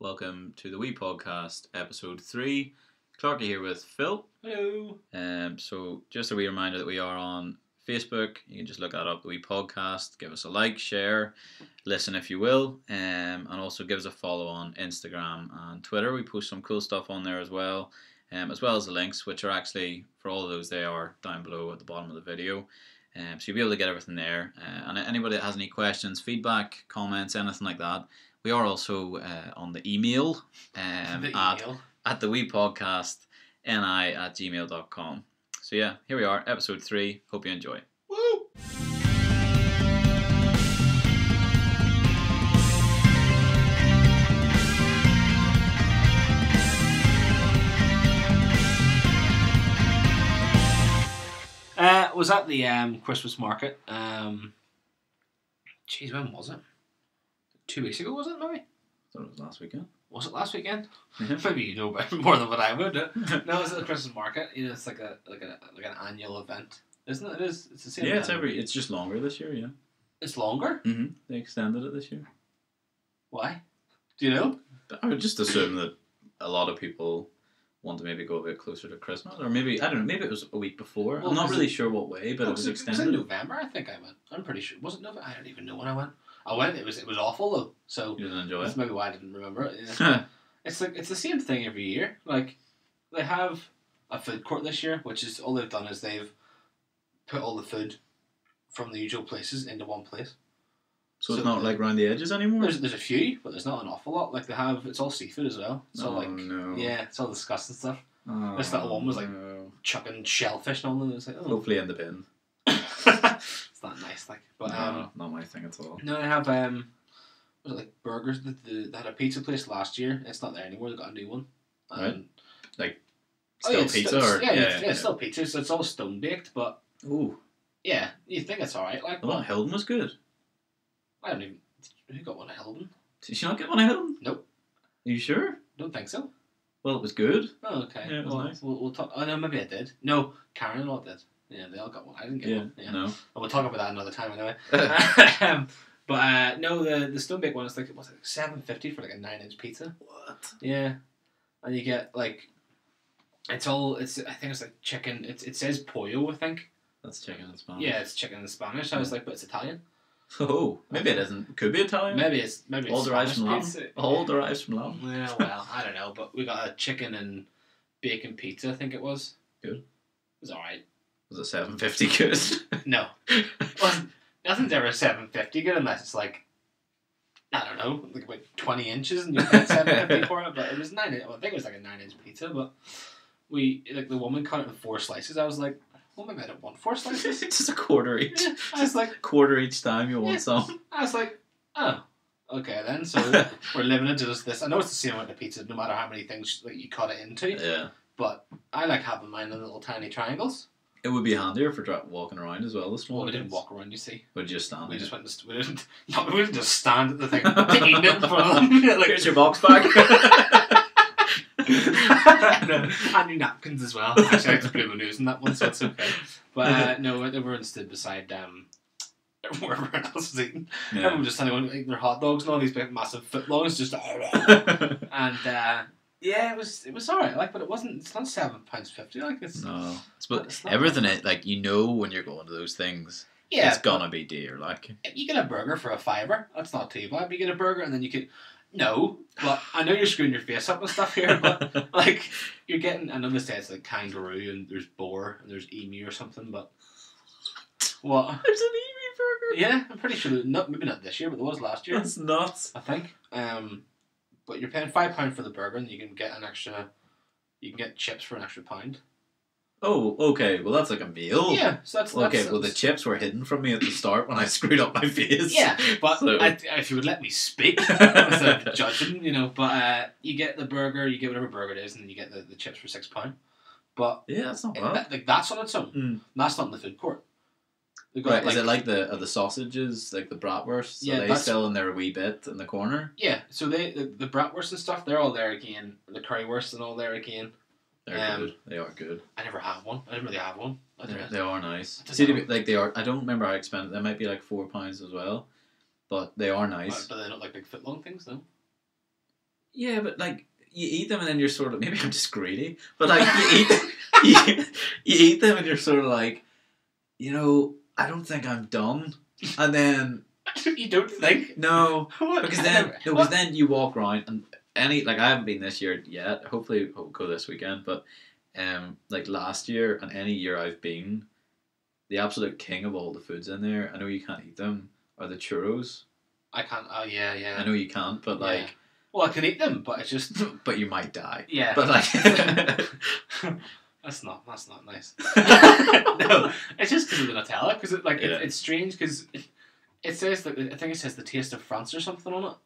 Welcome to the Wee Podcast, episode 3. Clarky here with Phil. Hello. So just a wee reminder that we are on Facebook. You can just look that up, the Wee Podcast. Give us a like, share, listen if you will, and also give us a follow on Instagram and Twitter. We post some cool stuff on there as well as the links, which are actually, for all of those, they are down below at the bottom of the video. So you'll be able to get everything there. And anybody that has any questions, feedback, comments, anything like that, we are also on the email, at the Wee Podcast ni@gmail.com. So yeah, here we are, episode 3. Hope you enjoy. Woo! Was at the Christmas market. Jeez, when was it? 2 weeks ago, was it, maybe? I thought it was last weekend. Was it last weekend? Yeah. Maybe you know about it more than what I would. No, it's at the Christmas market. You know, it's like an annual event, isn't it? It is. It's the same. Yeah, it's just longer this year. Yeah. It's longer. Mm-hmm. They extended it this year. Why? Do you know? I would just assume that a lot of people want to maybe go a bit closer to Christmas, or maybe I don't know. Maybe it was a week before. Well, I'm not really sure what way, but it was extended. It was in November, I think I went. I'm pretty sure. Was it November? I don't even know when I went. I went. It was awful though. So you didn't enjoy that's it. maybe why I didn't remember it. Yeah. It's the same thing every year. Like they have a food court this year, which is all they've done is they've put all the food from the usual places into one place. So it's not like around the edges anymore. There's a few, but there's not an awful lot. Like it's all seafood as well. So no. Yeah, it's all disgusting stuff. Oh, this little one was like no. chucking shellfish and all that. It's like, oh. Hopefully in the bin. It's not nice, like. But no, not my thing at all. No, they have was it like burgers? They had a pizza place last year. It's not there anymore. They got a new one. Right. Like still pizza it's still pizza. So it's all stone baked, but ooh, yeah, you think it's all right. Like, I thought Hilton was good. I don't even. Who got one at Hilton? Did she not get one at Hilton? Nope. Are you sure? Don't think so. Well, it was good. Oh, okay. Yeah, it was nice. We'll talk. Oh no, maybe I did. No, Karen and all did. Yeah, they all got one. I didn't get one. Yeah. No. Well, we'll talk about that another time anyway. But no, the stone baked one is like $7.50 for like a 9-inch pizza. What? Yeah, and you get like, I think it's like chicken. It says pollo, I think. That's chicken in Spanish. Yeah, it's chicken in Spanish. I was like, but it's Italian. Oh, maybe it isn't. Could be Italian. Maybe it's all derives from Spanish lamb. pizza. All derives from lamb. Yeah, well, I don't know, but we got a chicken and bacon pizza. I think it was good. It was all right. Was it $7.50 good? No, nothing's ever $7.50 good unless it's like, I don't know, like about 20 inches and you pay $7.50 for it. But it was 9. Well, I think it was like a 9-inch pizza, but the woman cut it in 4 slices. I was like, well, maybe I don't want 4 slices. Just a quarter each. Yeah, I was like, quarter each time you want some. I was like, oh, okay then. So we're living into just this. I know it's the same with the pizza, no matter how many things that you cut it into. Yeah. But I like having mine in little tiny triangles. It would be handier for walking around as well. The small. Well, we didn't walk around, you see. Would you just stand? We just went. We didn't just stand at the thing, eating it in front of them. Like, here's your box bag. No, and your napkins as well. Actually, I had to put my nose in that one, so it's okay. But no, everyone stood beside where everyone else was eating. Yeah. Everyone was just eating their hot dogs and all these big massive footlongs, just and yeah, it was alright. Like, but it wasn't. It's not £7.50. Like it's no. But it's not everything like when you're going to those things. Yeah, it's gonna be dear. Like you get a burger for $5. That's not too bad. But you get a burger and then you could. No, but I know you're screwing your face up and stuff here, but like you're getting. I know they say it's like kangaroo and there's boar and there's emu or something, but what? There's an emu burger. Yeah, I'm pretty sure. Maybe not this year, but there was last year. That's nuts. I think. But you're paying £5 for the burger, and you can get an extra. You can get chips for an extra £1. Oh, okay. Well, that's like a meal. Yeah, so that's okay. Well, the chips were hidden from me at the start when I screwed up my face. Yeah, but so. If you would let me speak instead of judging, But you get the burger, you get whatever burger it is, and you get the chips for £6. But yeah, that's not bad. That's on its own. Mm. That's not in the food court. Right, is it like the sausages, like the bratwursts? Yeah, are they still in their wee bit in the corner? Yeah, so the bratwurst and stuff, they're all there again. The currywurst and all there again. They're good. They are good. I never have one. I didn't really have one. They are nice. See, they are. I don't remember how expensive. They might be like £4 as well, but they are nice. But they're not like big footlong things, though. Yeah, but like you eat them and then you're sort of maybe I'm just greedy, but like you eat them and you're sort of like, I don't think I'm done, and then You don't think? no, What? because then you walk around and I haven't been this year yet. Hopefully I'll go this weekend, but like last year and any year I've been, the absolute king of all the foods in there. I know you can't eat them. Are the churros? I can't. Oh yeah, yeah. I know you can't, but Yeah. like. Well, I can eat them, but it's just. But you might die. Yeah. But like. That's not nice. No, it's just because of the Nutella. Because it's strange because it says that I think it says the taste of France or something on it.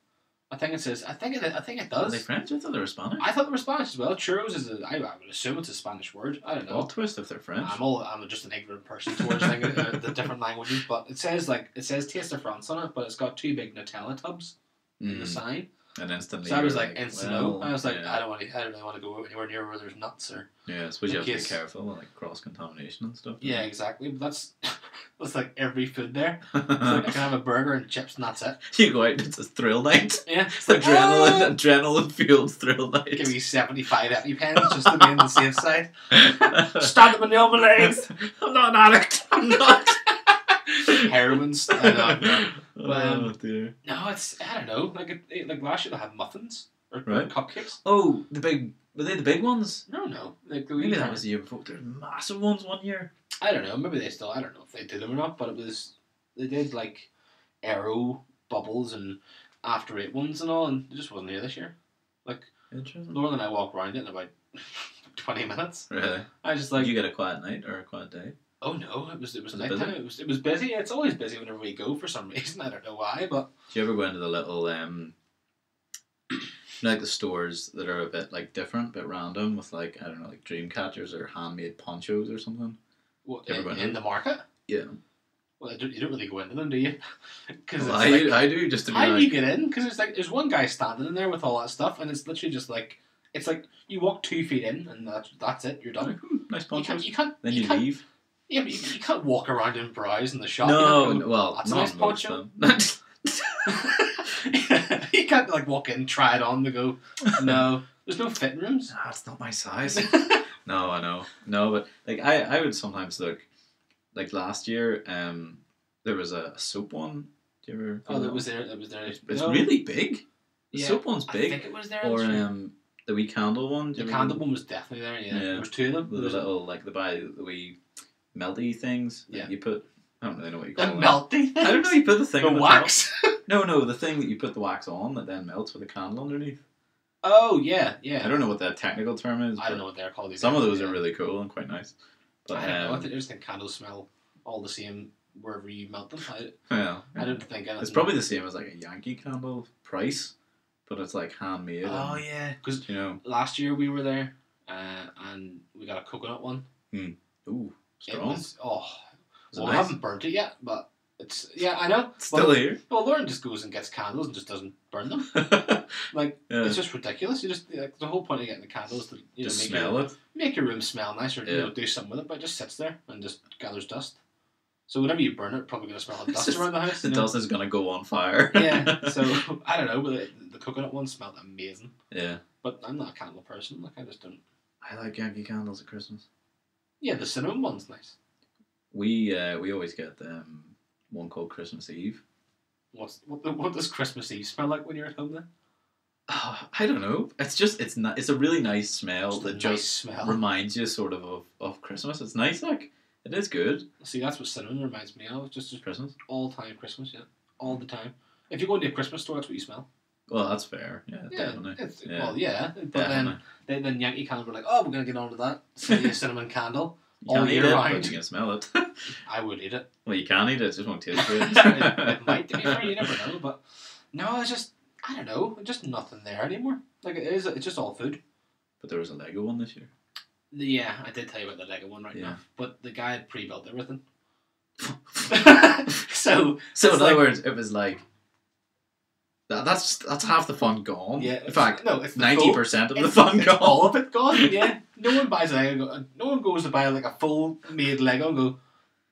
I think it says. I think it does. Are they French? I thought they were Spanish. I thought they were Spanish as well. Churros is I would assume it's a Spanish word. I don't know. Plot twist if they're French. I'm just an ignorant person towards the different languages, but it says taste of France on it, but it's got 2 big Nutella tubs in the sign. And instantly. So I was you're like, instant no. I was like, yeah. I don't really want to go anywhere near where there's nuts or. Yeah, I suppose you have to be careful with like cross contamination and stuff. Yeah, exactly. But that's like every food there. It's like I can have a burger and chips and that's it. You go out, it's a thrill night. Yeah, it's adrenaline fueled thrill night. Give me 75 EpiPens just to be on the safe side. Stand up on the elbow legs. I'm not an addict. I'm not. Heroin's. Oh dear. No, it's I don't know. Like last year they had muffins or Right. cupcakes. Oh, were they the big ones? No. Like Maybe that was the year before. There were massive ones one year. I don't know. Maybe I don't know if they did them or not. But they did like Aero bubbles and After 8 ones and all, and it just wasn't here this year. Like Interesting. Lauren and I walked around it in about 20 minutes. Really? I just like. Did you get a quiet night or a quiet day? Oh no! It was it nighttime. busy? It was busy. It's always busy whenever we go for some reason. I don't know why, but. Do you ever go into the little like the stores that are a bit like different, a bit random, with like I don't know, like dream catchers or handmade ponchos or something? What, You ever go in into the market? Yeah. Well, you don't really go into them, do you? Because Well, I do just to be how do like. you get in? Because there's one guy standing in there with all that stuff, and it's literally just like it's like you walk 2 feet in, and that's it. You're done. Nice ponchos. You can't. Then you can't, leave. Yeah, but you can't walk around and browse in the shop. No, You can't go, well, that's a not nice most poncho. of them. You can't like walk in, try it on, to go. No, there's no fitting rooms. That's not my size. No, I know. No, but like I would sometimes look. Like last year, there was a soap one. Do you ever? Oh, that was there. It's really big. The Yeah, soap one's I big. think it was there. Or this year. the wee candle one. Do The you candle remember? one was definitely there. Yeah, Yeah. there was 2 of them. With the little like the wee melty things. That Yeah. You put. I don't really know what you The call them. melty thing. I don't know. You put the thing. The on the wax. top. No, the thing that you put the wax on that then melts with a candle underneath. Oh yeah. I don't know what the technical term is. I don't but know what they're called. Some of those yeah. are really cool and quite nice. But I don't know. I just think candles smell all the same wherever you melt them. yeah. I don't think anything. It's probably the same as like a Yankee candle price, but it's like handmade. Oh and, yeah, because you know. last year we were there, and we got a coconut one. Ooh, strong. It was, well, nice? we haven't burnt it yet, but it's I know. It's still here. Well, Lauren just goes and gets candles and just doesn't burn them. Like it's just ridiculous. You just the whole point of getting the candles to just make smell it. Make your room smell nice or do something with it, but it just sits there and just gathers dust. So whenever you burn it, it's probably gonna smell like dust around the house. The dust is gonna go on fire. Yeah. So I don't know, but the coconut one smelled amazing. Yeah. But I'm not a candle person. Like I just don't. I like Yankee candles at Christmas. Yeah, the cinnamon one's nice. We always get one called Christmas Eve. What does Christmas Eve smell like when you're at home then? Oh, I don't know. It's a really nice smell that just smell. reminds you sort of Christmas. It's nice, like it is good. See, that's what cinnamon reminds me of. Just Christmas. All time Christmas, yeah, all the time. If you go into a Christmas store, that's what you smell. Well, that's fair. Yeah, definitely. Well, yeah, but definitely. then Yankee candles were like, oh, we're gonna get onto that. Send you a cinnamon candle. You can't all eat year it, round. but you can smell it. I would eat it. Well, you can eat it. It just won't taste good. It might, to be fair, you never know. But no, it's just I don't know. Just nothing there anymore. Like it's just all food. But there was a Lego one this year. Yeah, I did tell you about the Lego one now. But the guy had pre-built everything. so in other words, it was like that's half the fun gone. Yeah. In fact, no, it's 90% of the fun gone. All of it gone. Yeah. No one buys a Lego. No one goes to buy like a full made Lego and go,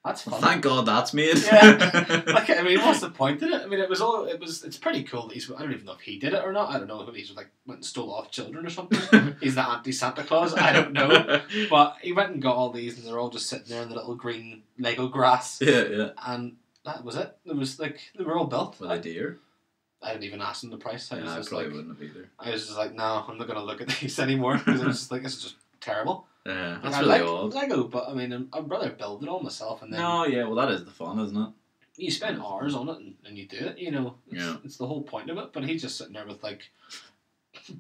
That's fun. Thank God that's made. Yeah. Like, I mean, what's the point in it? I mean, it's pretty cool that I don't even know if he did it or not. I don't know if he's like went and stole off children or something. He's the anti-Santa Claus. I don't know. But he went and got all these, and they're all just sitting there in the little green Lego grass. Yeah. And that was it. It was like, they were all built. Were they dear? I didn't even ask them the price. I Probably wouldn't have either. I was just like, no, I'm not going to look at these anymore. Because I was just like, this is just terrible. Yeah, Like, that's I really like odd. Lego, but I mean, I'd rather build it all myself. And then No, yeah, well, that is the fun, isn't it? you spend hours on it and you do it, you know. Yeah. It's the whole point of it. But he's just sitting there with like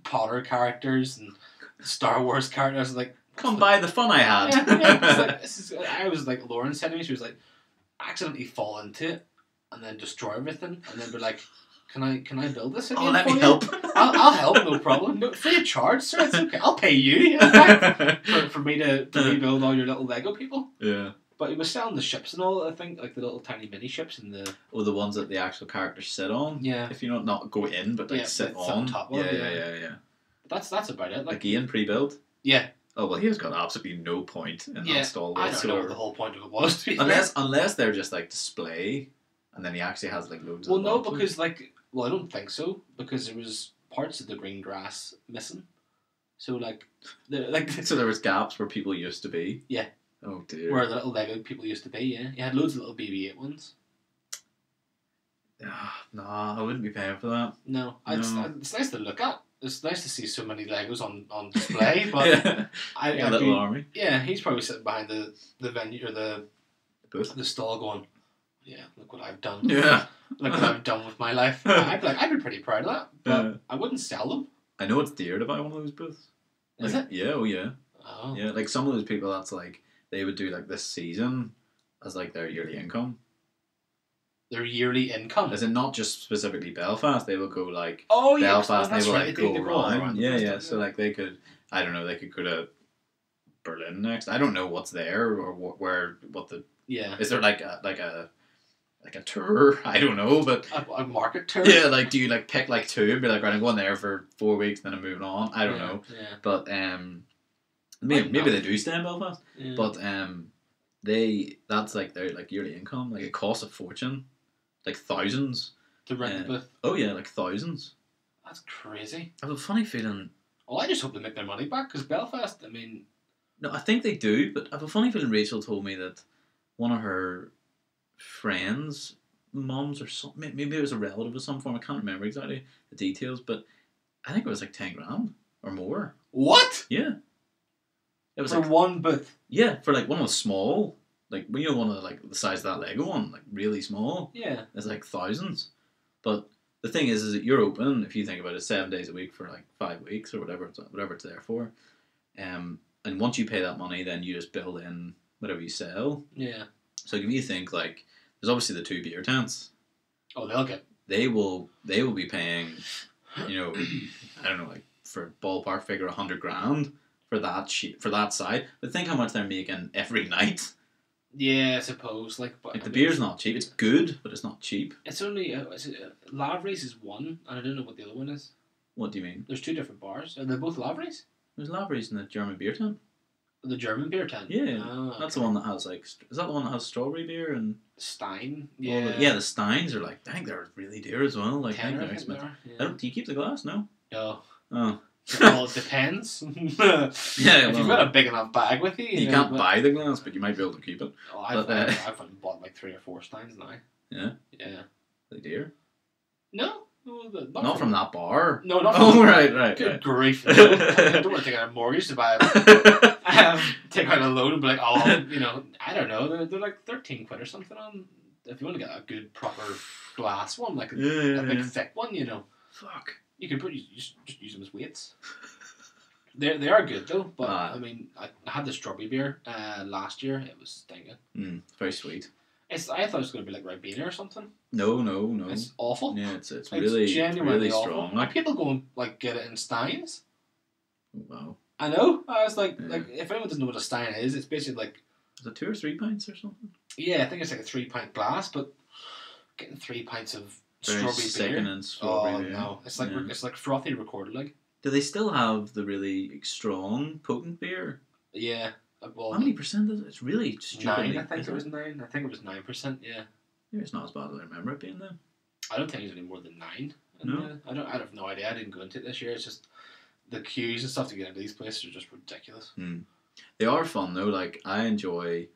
Potter characters and Star Wars characters. Like, Come by the fun I had. It's like, this is. I was like, Lauren said to me, she was like, accidentally fall into it and then destroy everything, and then be like, can I build this again? Oh, let for me you? help. I'll help, no problem. No, free of charge, sir. It's okay. I'll pay you in fact, for me to rebuild all your little Lego people. Yeah. But he was selling the ships and all, I think, like the little tiny mini ships and the... Or the ones that the actual characters sit on. Yeah. If you not go in, but like Yeah, sit like, sit on. on top of it, Yeah. But that's about it. Like Ian pre-built. Yeah. Oh well, he has got absolutely no point in that stall I don't know whatsoever. what the whole point of it was, to be fair. Unless they're just like display, and then he actually has like loads. Well, of no, boxes. because like... Well, I don't think so, because there was parts of the green grass missing. So, like... So there was gaps where people used to be. Yeah. Oh dear. Where the little Lego people used to be, yeah. You had loads of little BB-8 ones. No, I wouldn't be paying for that. No. No. It's nice to look at. It's nice to see so many Legos on display, but yeah. I A little do, army. yeah, he's probably sitting behind the venue or the Booth. stall going, yeah, look what I've done. Yeah. Look what I've done with my life. I'd be pretty proud of that, but Yeah. I wouldn't sell them. I know it's dear to buy one of those booths. Is Like, it? Yeah, oh yeah. Oh. Yeah, like some of those people that's like they would do like this season as like their yearly income. Their yearly income. As in not just specifically Belfast, they will go like Oh, yeah. Belfast, that's they will right. like They go go all around. Yeah, and yeah. stuff, So like they could, I don't know, they could go to Berlin next. I don't know what's there or what the Yeah. is there like a tour? I don't know, but A market tour. yeah, like do you like pick like two and be like, right, I'm going there for 4 weeks, then I'm moving on. I don't know, Yeah. but maybe not? they do stay in Belfast, Yeah. but that's like their like yearly income. Like it costs a fortune, like thousands. To rent the booth. Oh yeah, like thousands. That's crazy. I have a funny feeling. Well, I just hope they make their money back, because Belfast, I mean... No, I think they do, but I have a funny feeling Rachel told me that one of her friends' mums or something, maybe it was a relative of some form, I can't remember exactly the details, but I think it was like 10 grand or more. What? Yeah. It was For like, one booth? yeah, for like one was small, like, you know, one of like the size of that Lego one, like really small. Yeah. It's like thousands. But the thing is that you're open, if you think about it, 7 days a week for like 5 weeks or whatever it's there for. And once you pay that money, then you just build in whatever you sell. Yeah. So if you think like, there's obviously the 2 beer tents. Oh, they'll get... They will be paying, you know, I don't know, like for ballpark figure 100 grand for that side. But think how much they're making every night. Yeah, I suppose. Like, but Like the I mean, beer's not cheap. It's good, but it's not cheap. It's only... Lavries is one, and I don't know what the other one is. What do you mean? There's 2 different bars. Are they both Lavries? There's Lavery's in the German beer tent. The German beer tent? Yeah, Oh, that's okay. the one that has like. Is that the one that has strawberry beer and? Stein? all Yeah. the, yeah, the Steins are like. I think they're really dear as well. Like I think Tenner, they're I think expensive. they are, yeah. I don't. Do you keep the glass? No. No. Oh. Well, it depends. Yeah, If you've got a big enough bag with you, You know, can't but- buy the glass, but you might be able to keep it. Oh, I've but, went and bought like 3 or 4 Steins now. Yeah. Yeah. They dear. No, Not from that bar. No, not Oh from right. Good right. grief! No. I don't want to take out a mortgage to buy it. Take out a loan and be like, oh, you know, I don't know. They're like 13 quid or something on. If you want to get a good proper glass one, like a big thick one, you know, Fuck. you can just use them as weights. They are good though, but Ah. I mean, I had the strawberry beer last year. It was stinking. Very sweet. I thought it was going to be like Ribena or something. No. It's awful. Yeah, it's It's really genuinely awful. strong. And Like, people go and like get it in steins. wow. I know. I was like, Yeah. like if anyone doesn't know what a stein is, it's basically like, Is it 2 or 3 pints or something? yeah, I think it's like a 3-pint glass, but getting 3 pints of Very strawberry beer. sickening strawberry Oh beer. no, it's like Yeah. it's like frothy recorded like. Do they still have the really strong, potent beer? Yeah, Well, How many percent is it? It's really stupidly. 9, I think it was 9. I think it was 9%, yeah. Maybe it's not as bad as I remember it being then. I don't think it was any more than 9. No? I have no idea. I didn't go into it this year. It's just the queues and stuff to get into these places are just ridiculous. They are fun though. Like, I enjoy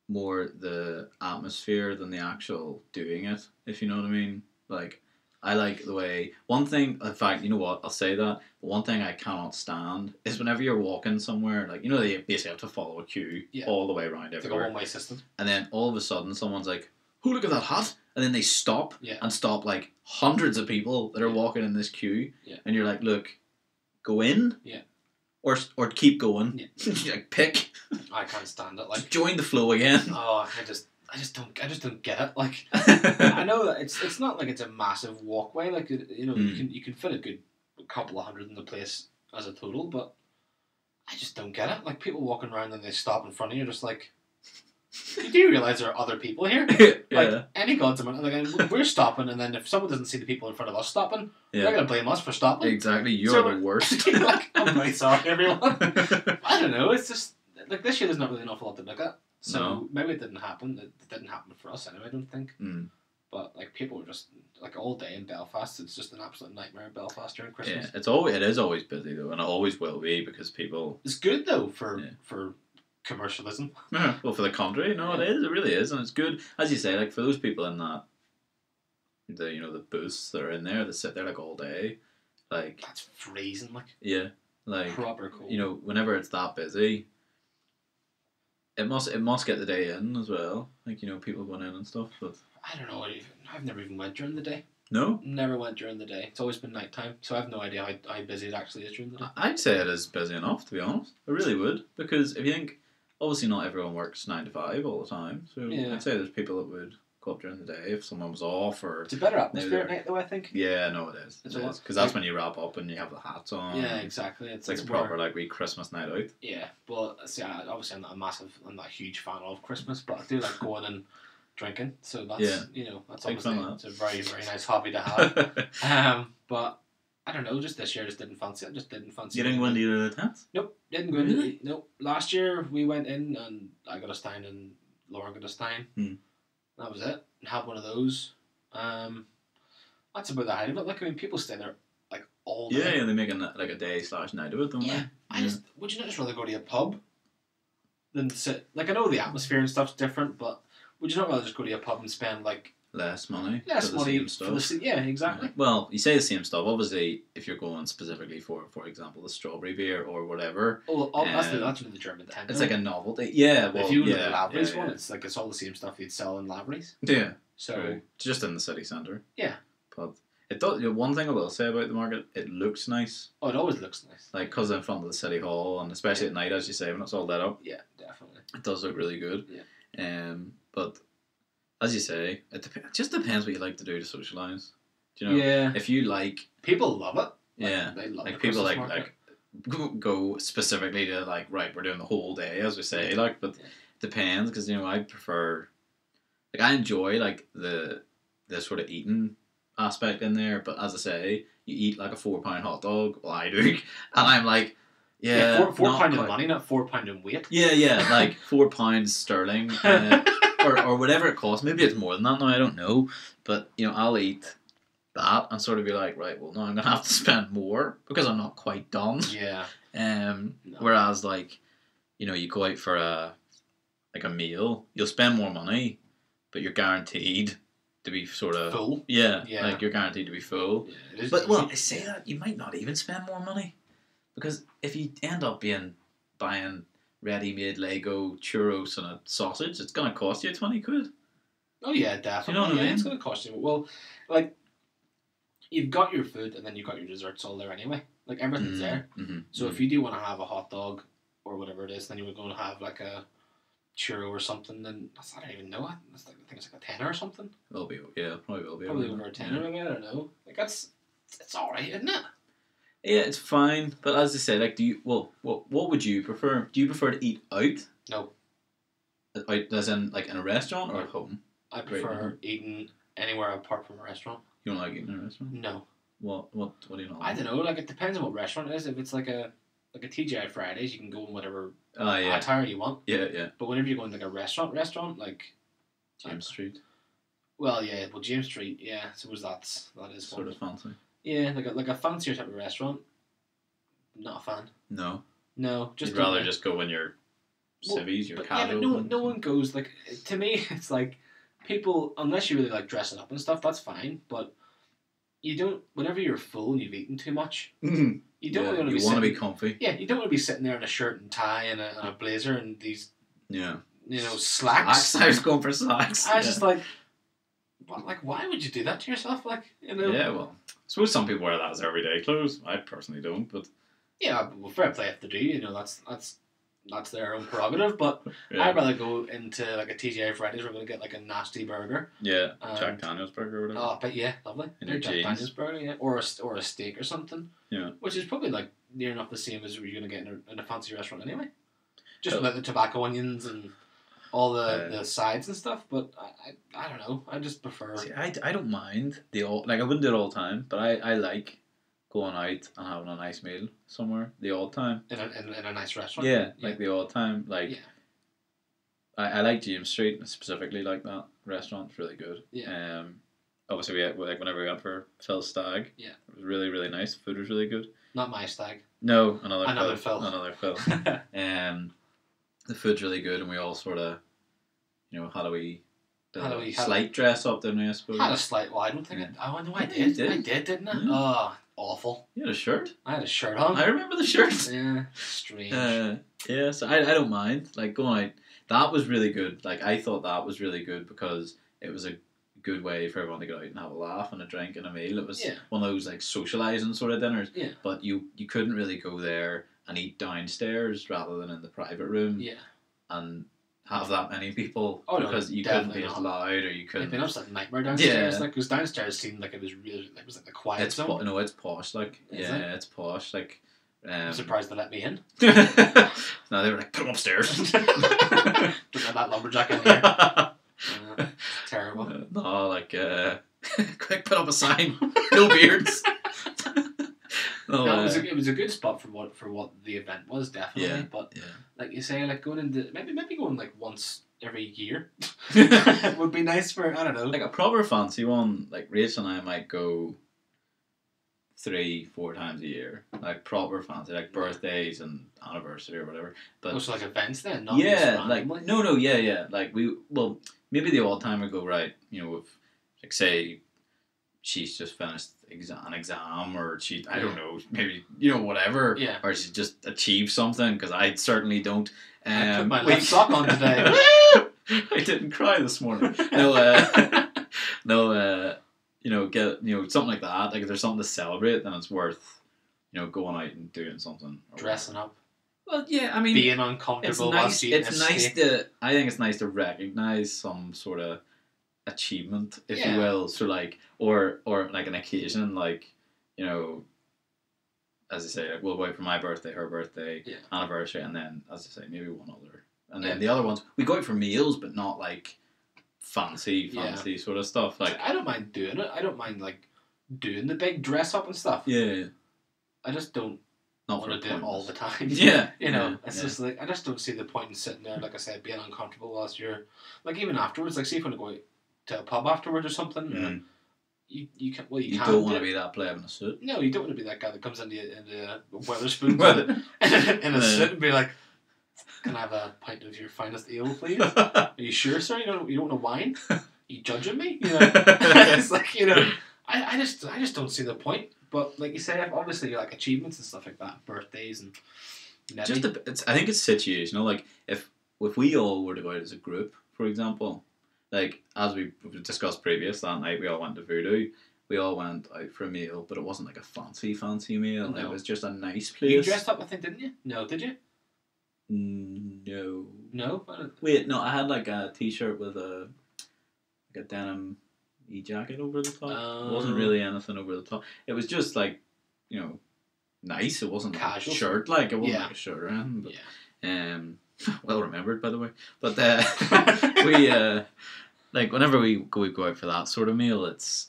more the atmosphere than the actual doing it, if you know what I mean. Like, I like the way... One thing, in fact, you know what, I'll say that, but one thing I cannot stand is whenever you're walking somewhere, like, you know, they basically have to follow a queue all the way around It's like a everywhere. one-way system. And then all of a sudden someone's like, oh, look at that hat. And then they stop and stop like hundreds of people that are walking in this queue. Yeah. And you're like, look, go in. Yeah. Or keep going. Yeah. Like, pick. I can't stand it. Like, just join the flow again. Oh, I just don't get it. Like, I know that it's not like it's a massive walkway. Like, you know, you can fit a good couple of hundred in the place as a total, but I just don't get it. Like, people walking around and they stop in front of you, just like, do you realise there are other people here? Like, any god's amount. Like, we're stopping, and then if someone doesn't see the people in front of us stopping, they're going to blame us for stopping. Exactly, you're the worst. Like, I'm really sorry, everyone. I don't know. It's just like this year. There's not really an awful lot to look at. So maybe it didn't happen. It didn't happen for us anyway, I don't think. But like, people were just like all day in Belfast. It's just an absolute nightmare in Belfast during Christmas. Yeah, it is always busy though, and it always will be because people. It's good though for commercialism. Well, for the country, no, it is. It really is, and it's good, as you say. Like, for those people in that, the booths that are in there that sit there like all day, like that's freezing. Like proper cold. You know, whenever it's that busy. It must get the day in as well. Like, you know, people going in and stuff. But I don't know. I've never even went during the day. No? Never went during the day. It's always been nighttime, so I have no idea how busy it actually is during the day. I'd say it is busy enough, to be honest. I really would. Because if you think, obviously not everyone works 9 to 5 all the time. So I'd say there's people that would go up during the day if someone was off or... It's a better atmosphere at night though, I think. Yeah, no, it is. Because that's when you wrap up and you have the hats on. Yeah, exactly. It's like a proper like wee Christmas night out. Yeah, well, see, obviously I'm not a huge fan of Christmas, but I do like going and drinking. So that's that's obviously it's a very, very nice hobby to have. But I don't know, just this year I just didn't fancy it. You didn't go into either of the tents? Nope, didn't go into it. Nope. Last year we went in and I got a stein and Lauren got a stein. That was it. Had one of those. That's about the height of it. Like, I mean, people stay there like all day. Yeah, they make like a day / night of it, don't they? Would you not just rather go to a pub than sit? Like, I know the atmosphere and stuff's different, but would you not rather just go to a pub and spend like less money? Less money for the exactly. Yeah. Well, you say the same stuff. Obviously, if you're going specifically for example, the strawberry beer or whatever. Oh, that's really the German tent. It's like a novelty. Yeah. Well, if you go to the Lavery's one, it's all the same stuff you'd sell in Lavery's. Yeah. So true. Just in the city centre. Yeah. But it does. One thing I will say about the market, it looks nice. Oh, it always looks nice. Like, because in front of the city hall, and especially at night, as you say, when it's all lit up. Yeah, definitely. It does look really good. Yeah. But as you say, it just depends what you like to do to socialise. Do you know? Yeah. If you like, people love it. Yeah. They love like people like go specifically to like, right, we're doing the whole day, as we say. Like, but it depends, because I prefer. Like, I enjoy like the sort of eating aspect in there, but as I say, you eat like a £4 hot dog. Well, I do, and I'm like, £4 in money, not £4 in weight. Yeah, like £4 sterling, or whatever it costs.Maybe it's more than that now. I don't know, but I'll eat that and sort of be like, right, well, now I'm gonna have to spend more because I'm not quite done. Yeah. Whereas like, you go out for a meal, you'll spend more money, but you're guaranteed to be sort of full. Yeah. Like, you're guaranteed to be full. Yeah, but I say that you might not even spend more money, because if you end up buying ready-made Lego churros and a sausage, it's gonna cost you 20 quid. Oh yeah, definitely. You know what I mean? It's gonna cost you. Well, like, you've got your food and then you've got your desserts all there anyway. Like, everything's there. Mm-hmm. So if you do want to have a hot dog or whatever it is, then you're going to have like a churro or something. Then I don't even know. I think it's like a tenner or something. Probably will be. Probably over a tenner. Maybe, I don't know. Like, it's all right, isn't it? Yeah, it's fine. But as I say, like, what would you prefer? Do you prefer to eat out? No. Out, as in like in a restaurant or at home? I prefer eating anywhere apart from a restaurant. You don't like eating in a restaurant? No. What do you not like? I don't know. Like, it depends on what restaurant it is. If it's like a like a TGI Fridays, you can go in whatever Yeah. attire you want. Yeah. But whenever you go in like a restaurant, like James Street. well, James Street, yeah. I suppose that is Sort of fancy. Yeah, like a fancier type of restaurant. Not a fan. No. No, just You'd rather just go in your civvies, your but casual. yeah, but no one goes like. To me, it's like people, unless you really like dressing up and stuff. That's fine, but you don't. Whenever you're full and you've eaten too much, you don't want to be. You want to be comfy. Yeah, you don't want to be sitting there in a shirt and tie and a blazer and these. Yeah. Slacks. I was going for slacks. I was just like, why would you do that to yourself? Yeah, well, I suppose some people wear that as everyday clothes. I personally don't, but. Yeah, well, fair play if they do. That's their own prerogative. But Yeah. I'd rather go into like a TGI Fridays. We're going to get like a nasty burger. Yeah, Jack Daniel's burger or whatever. Oh, but yeah, lovely. In your Jack jeans. Daniel's burger, yeah, or a steak or something. Yeah. Which is probably like near enough the same as you're going to get in a fancy restaurant anyway. Just Oh. without the tobacco onions and all the sides and stuff. But I don't know. I just prefer. See, I don't mind I wouldn't do it all the time, but I like going out and having a nice meal somewhere the odd time. In a nice restaurant. Yeah, like the odd time. Like, Yeah. I like James Street, specifically like that restaurant. It's really good. Yeah. Obviously, whenever we went for Phil's Stag, Yeah. it was really, really nice. Food was really good. Not my stag. No, Another Phil. Another Phil. The food's really good, and we all sort of, had a wee slight dress up, didn't we, I suppose? Had a slight. Well, I don't think. Oh no, I Yeah, you did. did. I did, didn't I? Yeah. Oh, awful. You had a shirt? I had a shirt on. I remember the shirt. Yeah, strange. Yeah, so I don't mind. Like, going out, that was really good. Like, I thought that was really good because it was a good way for everyone to go out and have a laugh and a drink and a meal. It was one of those, like, socialising sort of dinners. Yeah. But you couldn't really go there and eat downstairs rather than in the private room. Yeah. And have that many people because you definitely couldn't be as not. loud or you It'd couldn't. been absolute nightmare downstairs. Yeah. Like, because downstairs seemed like it was like the quiet It's zone. no, it's posh. Like, Is yeah, it's posh. Like, I'm surprised they let me in. no, they were like, put him upstairs. Don't have that lumberjack in here. Terrible. No, like, quick, put up a sign. No beards. No, it was a good spot for what the event was, definitely. Yeah, but yeah. like you say, like going into maybe going like once every year would be nice for, I don't know, like a proper fancy one. Like Rachel and I might go 3-4 times a year, like proper fancy, like birthdays and anniversary or whatever. But also like events then, not yeah, just like randomly. yeah. Like maybe the odd time we go right. If like say she's just finished an exam or I don't know, maybe whatever. Yeah. Or she just achieved something because I certainly don't. I put my left sock on today. I didn't cry this morning. No, get something like that. Like if there's something to celebrate, then it's worth going out and doing something. Dressing up. Well, yeah, I mean, being uncomfortable. It's nice to. I think it's nice to recognize some sort of achievement, if you will. So like, or like an occasion, like as I say, like we'll go out for my birthday, her birthday, anniversary, and then as I say, maybe one other, and then the other ones we go out for meals, but not like fancy sort of stuff. Like I don't mind doing it. I don't mind like doing the big dress up and stuff. Yeah. I just don't want to do it all the time. Yeah. It's just like I just don't see the point in sitting there, like I said, being uncomfortable whilst you're like even afterwards. Like, see if you want to go out to a pub afterwards or something. You can't. Well, you don't want to be that pleb in a suit. No, you don't want to be that guy that comes into Weatherspoon in a suit and be like, "Can I have a pint of your finest ale, please? Are you sure, sir? You don't want to wine? Are you judging me? It's like I just don't see the point. But like you say, obviously like achievements and stuff like that, birthdays and maybe. I think it's situational. Like if we all were to go out as a group, for example, like as we discussed previous that night, we all went to Voodoo. We all went out for a meal, but it wasn't like a fancy meal. No. It was just a nice place. You dressed up, I think, didn't you? No, did you? No. No. Wait, no. I had like a t-shirt with a denim jacket over the top. It wasn't really anything over the top. It was just like, nice. It wasn't casual like a shirt. Like it wasn't like a shirt or anything. But, well remembered, by the way. But we like whenever we go out for that sort of meal, it's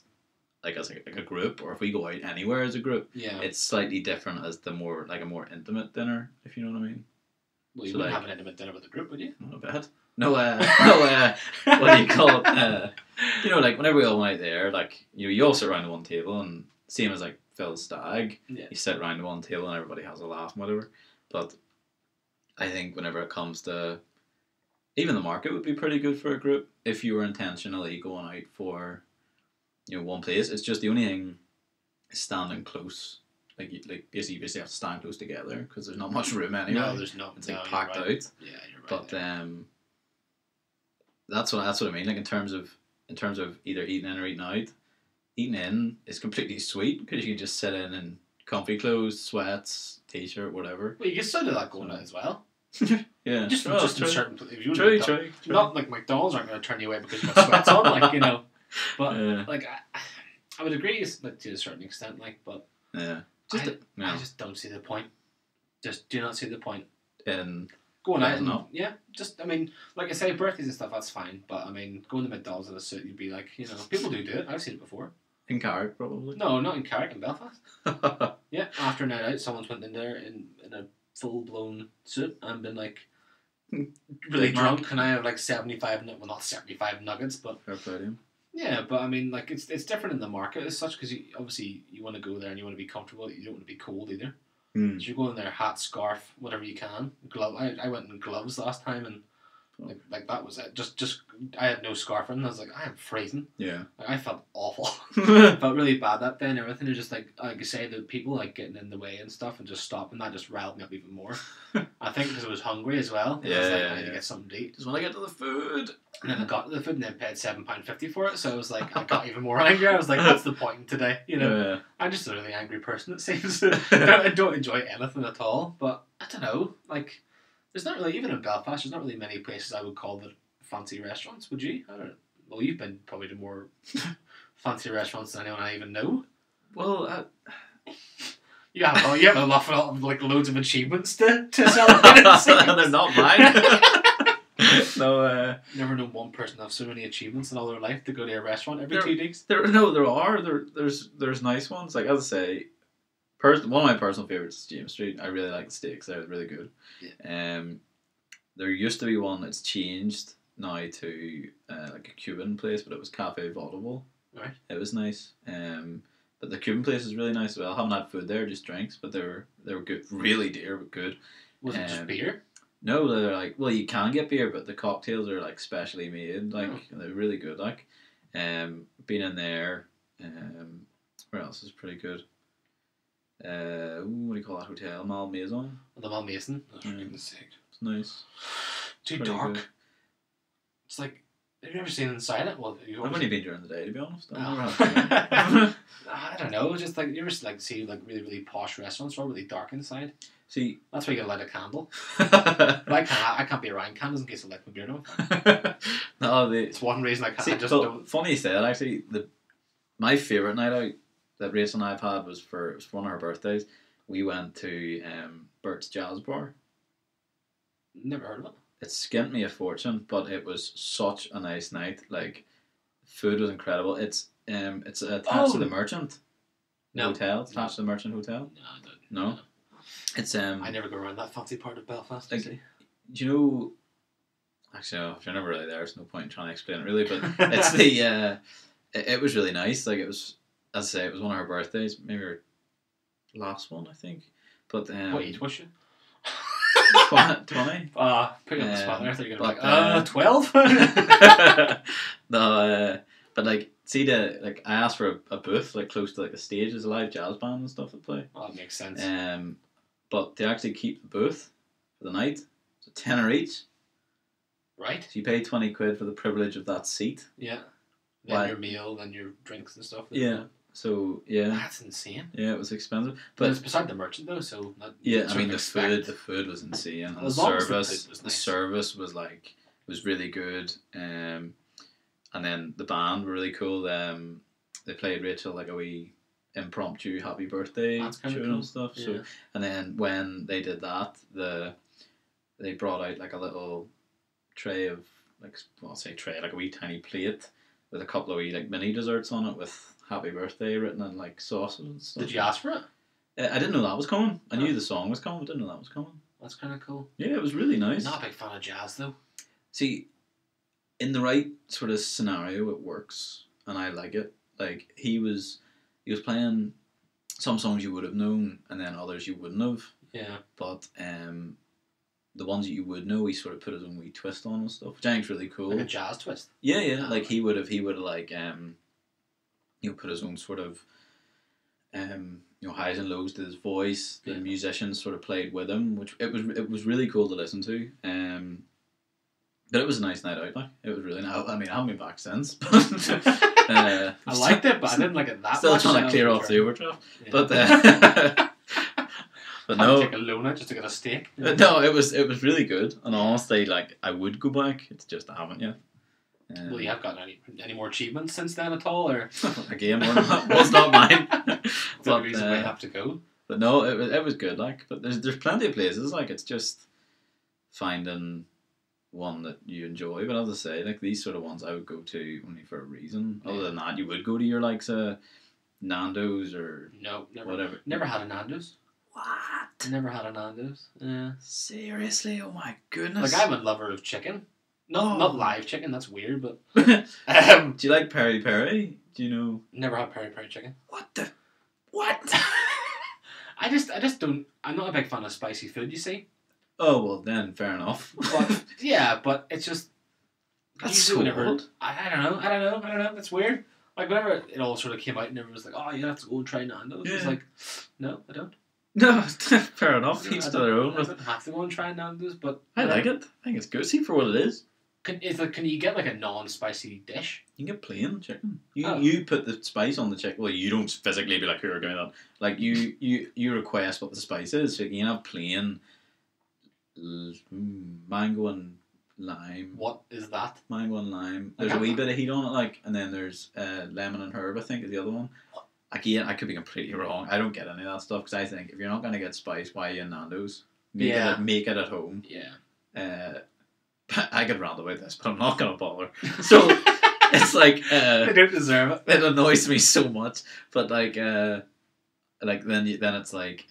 like as like a group, or if we go out anywhere as a group, Yeah. it's slightly different as the more like a more intimate dinner, if you know what I mean. Well, you So, wouldn't like- have an intimate dinner with the group, would you? Not bad. No, what do you call it? You know, like whenever we all went out there, like you all sit around the one table, and same as like Phil's stag, Yeah. you sit around the one table and everybody has a laugh and whatever. But I think whenever it comes to even the market would be pretty good for a group if you were intentionally going out for one place. It's just the only thing is standing close. Like basically you basically have to stand close together because there's not much room anyway. No, there's not. It's no, like you're packed right. out. Yeah, you're right. But there. that's what I mean. Like in terms of either eating in or eating out, eating in is completely sweet because you can just sit in comfy clothes, sweats, t-shirt, whatever. Well, you can still do that going out as well. Yeah, Just Well, in true. certain places. If True, you true. Not like McDonald's aren't going to turn you away because you've got sweats on, like, you know. But, Yeah. like, I would agree like, to a certain extent, like, but Yeah, I just don't see the point. Just do not see the point. in Going out Fair and, yeah, just, I mean, like I say, birthdays and stuff, that's fine. But, I mean, going to McDonald's in a suit, you'd be like, you know, people do it. I've seen it before. Carrick probably. No, not in Carrick, in Belfast. Yeah, after a night out, someone's went in there in a full-blown suit and been like, really Big Mac. drunk. Can I have like 75, well, not 75 nuggets, but Fair play to him. yeah, but I mean, like, it's different in the market as such because obviously you want to go there and you want to be comfortable. You don't want to be cold either. Mm. So you're going there, hat, scarf, whatever you can. Glove. I went in gloves last time and like that was it. Just I had no scarf on. And I was like, I am freezing. Yeah. Like, I felt awful. I felt really bad that day and everything. It was just like I say, the people like getting in the way and stuff and just stopping. That just riled me up even more. I think because I was hungry as well. And I was like, I need to get something to eat. Just want to get to the food. And then I got to the food and then paid £7.50 for it. So I was like, I got even more angry. I was like, what's the point today? You know, Yeah. I'm just a really angry person. It seems I don't enjoy anything at all. But I don't know. Like, there's not really, even in Belfast, there's not really many places I would call the fancy restaurants. Would you? I don't know. Well, you've been probably to more fancy restaurants than anyone I even know. Well, You have a lot of like loads of achievements to celebrate. It seems. they're not mine. No, Never known one person have so many achievements in all their life to go to a restaurant every There- 2 weeks. there are there's nice ones. Like as I say, one of my personal favorites is James Street. I really like the steaks. They're really good. Yeah. There used to be one that's changed now to like a Cuban place, but it was Cafe Vaudeville. Right. It was nice. But the Cuban place is really nice as well. I haven't had food there, just drinks, but they were good. Really dear, but good. Was it just beer? No, they're like, well, you can get beer, but the cocktails are like specially made. Like they're really good. Like, been in there. Where else is pretty good? What do you call that hotel? Malmaison. The Malmaison. Oh, for Yeah. goodness sake. It's nice. Too Pretty dark. good. It's like, have you ever seen inside it? Well, I've only been during the day, to be honest. I've Oh. never had I don't know. Just like you ever like see like really really posh restaurants, or really dark inside. See, That's why you gotta light a candle. no, But I can't be around candles in case I light my beard on fire. It's one reason I can't. See, I just well, don't. funny you say that. Actually, my favorite night out that Rachel and I have had was for one of her birthdays. We went to Bert's Jazz Bar. Never heard of it. It skint me a fortune, but it was such a nice night. Like, food was incredible. It's attached to the Merchant Hotel. It's attached to the Merchant Hotel. No, I don't. No? It's I never go around that fancy part of Belfast. like, you see. do you know? Actually, no, if you're never really there, there's no point in trying to explain it really. But it's the it was really nice. Like it was, as I say, it was one of her birthdays, maybe her last one, I think. But What age was she? 20. Put you on the spot there. I thought you were gonna be But, like, 12. No, but like, see I asked for a booth like close to like the stage. There's a live jazz band and stuff that play. Oh, that makes sense. But they actually keep the booth for the night. It's a tenner each. Right. So you pay 20 quid for the privilege of that seat. Yeah. Then Why? your meal, then your drinks and stuff. Yeah. So yeah, That's insane. yeah, it was expensive, But but it's beside the merchant though, so that yeah, sort I mean of the expect- food was insane. And the As long as the service, food was the nice. service was like was really good. And then the band were really cool. They played Rachel like a wee impromptu happy birthday That's kinda tune cool. and stuff. Yeah. So and then when they did that, they brought out like a little tray of like, well, I'll say tray, like a wee tiny plate with a couple of wee like mini desserts on it with "Happy Birthday" written in like sauces and stuff. Did you ask for it? I didn't know that was coming. I Oh. knew the song was coming, but didn't know that was coming. That's kind of cool. Yeah, it was really nice. Not a big fan of jazz though. See, in the right sort of scenario, it works, and I like it. Like he was playing some songs you would have known, and then others you wouldn't have. Yeah. But the ones that you would know, he sort of put his own wee twist on and stuff, which I think's really cool. Like a jazz twist. Yeah, yeah. Oh. Like he would have like put his own sort of highs and lows to his voice. The Yeah. musicians sort of played with him, which it was really cool to listen to. But it was a nice night out. Like it was really nice. I mean, I haven't been back since. But, I liked it, but I didn't like it that still much. trying to so clear I off the wasn't overdraft. sure. But Yeah. but Had to no, take a loan out just to get a steak. no, it was really good. And honestly, like I would go back. It's just I haven't yet. Well, you have gotten any more achievements since then at all, or Again, was not mine. is that the But, reason why you have to go? But no, it was good. Like, but there's plenty of places. Like, it's just finding one that you enjoy. But as I say, like these sort of ones, I would go to only for a reason. Other than that, you would go to your likes of Nando's or No, never. whatever. Never had a Nando's. What? Never had a Nando's. Yeah. Seriously? Oh my goodness! Like I'm a lover of chicken. Not Oh. not live chicken. That's weird, but Do you like peri peri? Do you know never had peri peri chicken. what the what? I just don't. I'm not a big fan of spicy food. You see, Oh well, then fair enough. but yeah, but it's just That's usually so whenever odd. I don't know. It's weird. Like whenever it all sort of came out, and everyone was like, "Oh, you have to go and try Nando's." It's Yeah. like, no, I don't. No, fair enough. I Each to don't- their own. I don't have to go and try Nando's, but I like it. I think it's good. See for what it is. Can you get like a non-spicy dish? You can get plain chicken. Oh. You put the spice on the chicken. Well, you don't physically be like, "Here, give me that." Like you request what the spice is. So you can have plain mango and lime. What is that? Mango and lime. There's a wee bit of heat on it, like, and then there's lemon and herb. I think is the other one. Again, I could be completely wrong. I don't get any of that stuff because I think if you're not gonna get spice, why are you in Nando's? Yeah. Make it at home. Yeah. I could rant about this, but I'm not gonna bother. So it's like They don't deserve it. it annoys me so much. But like then it's like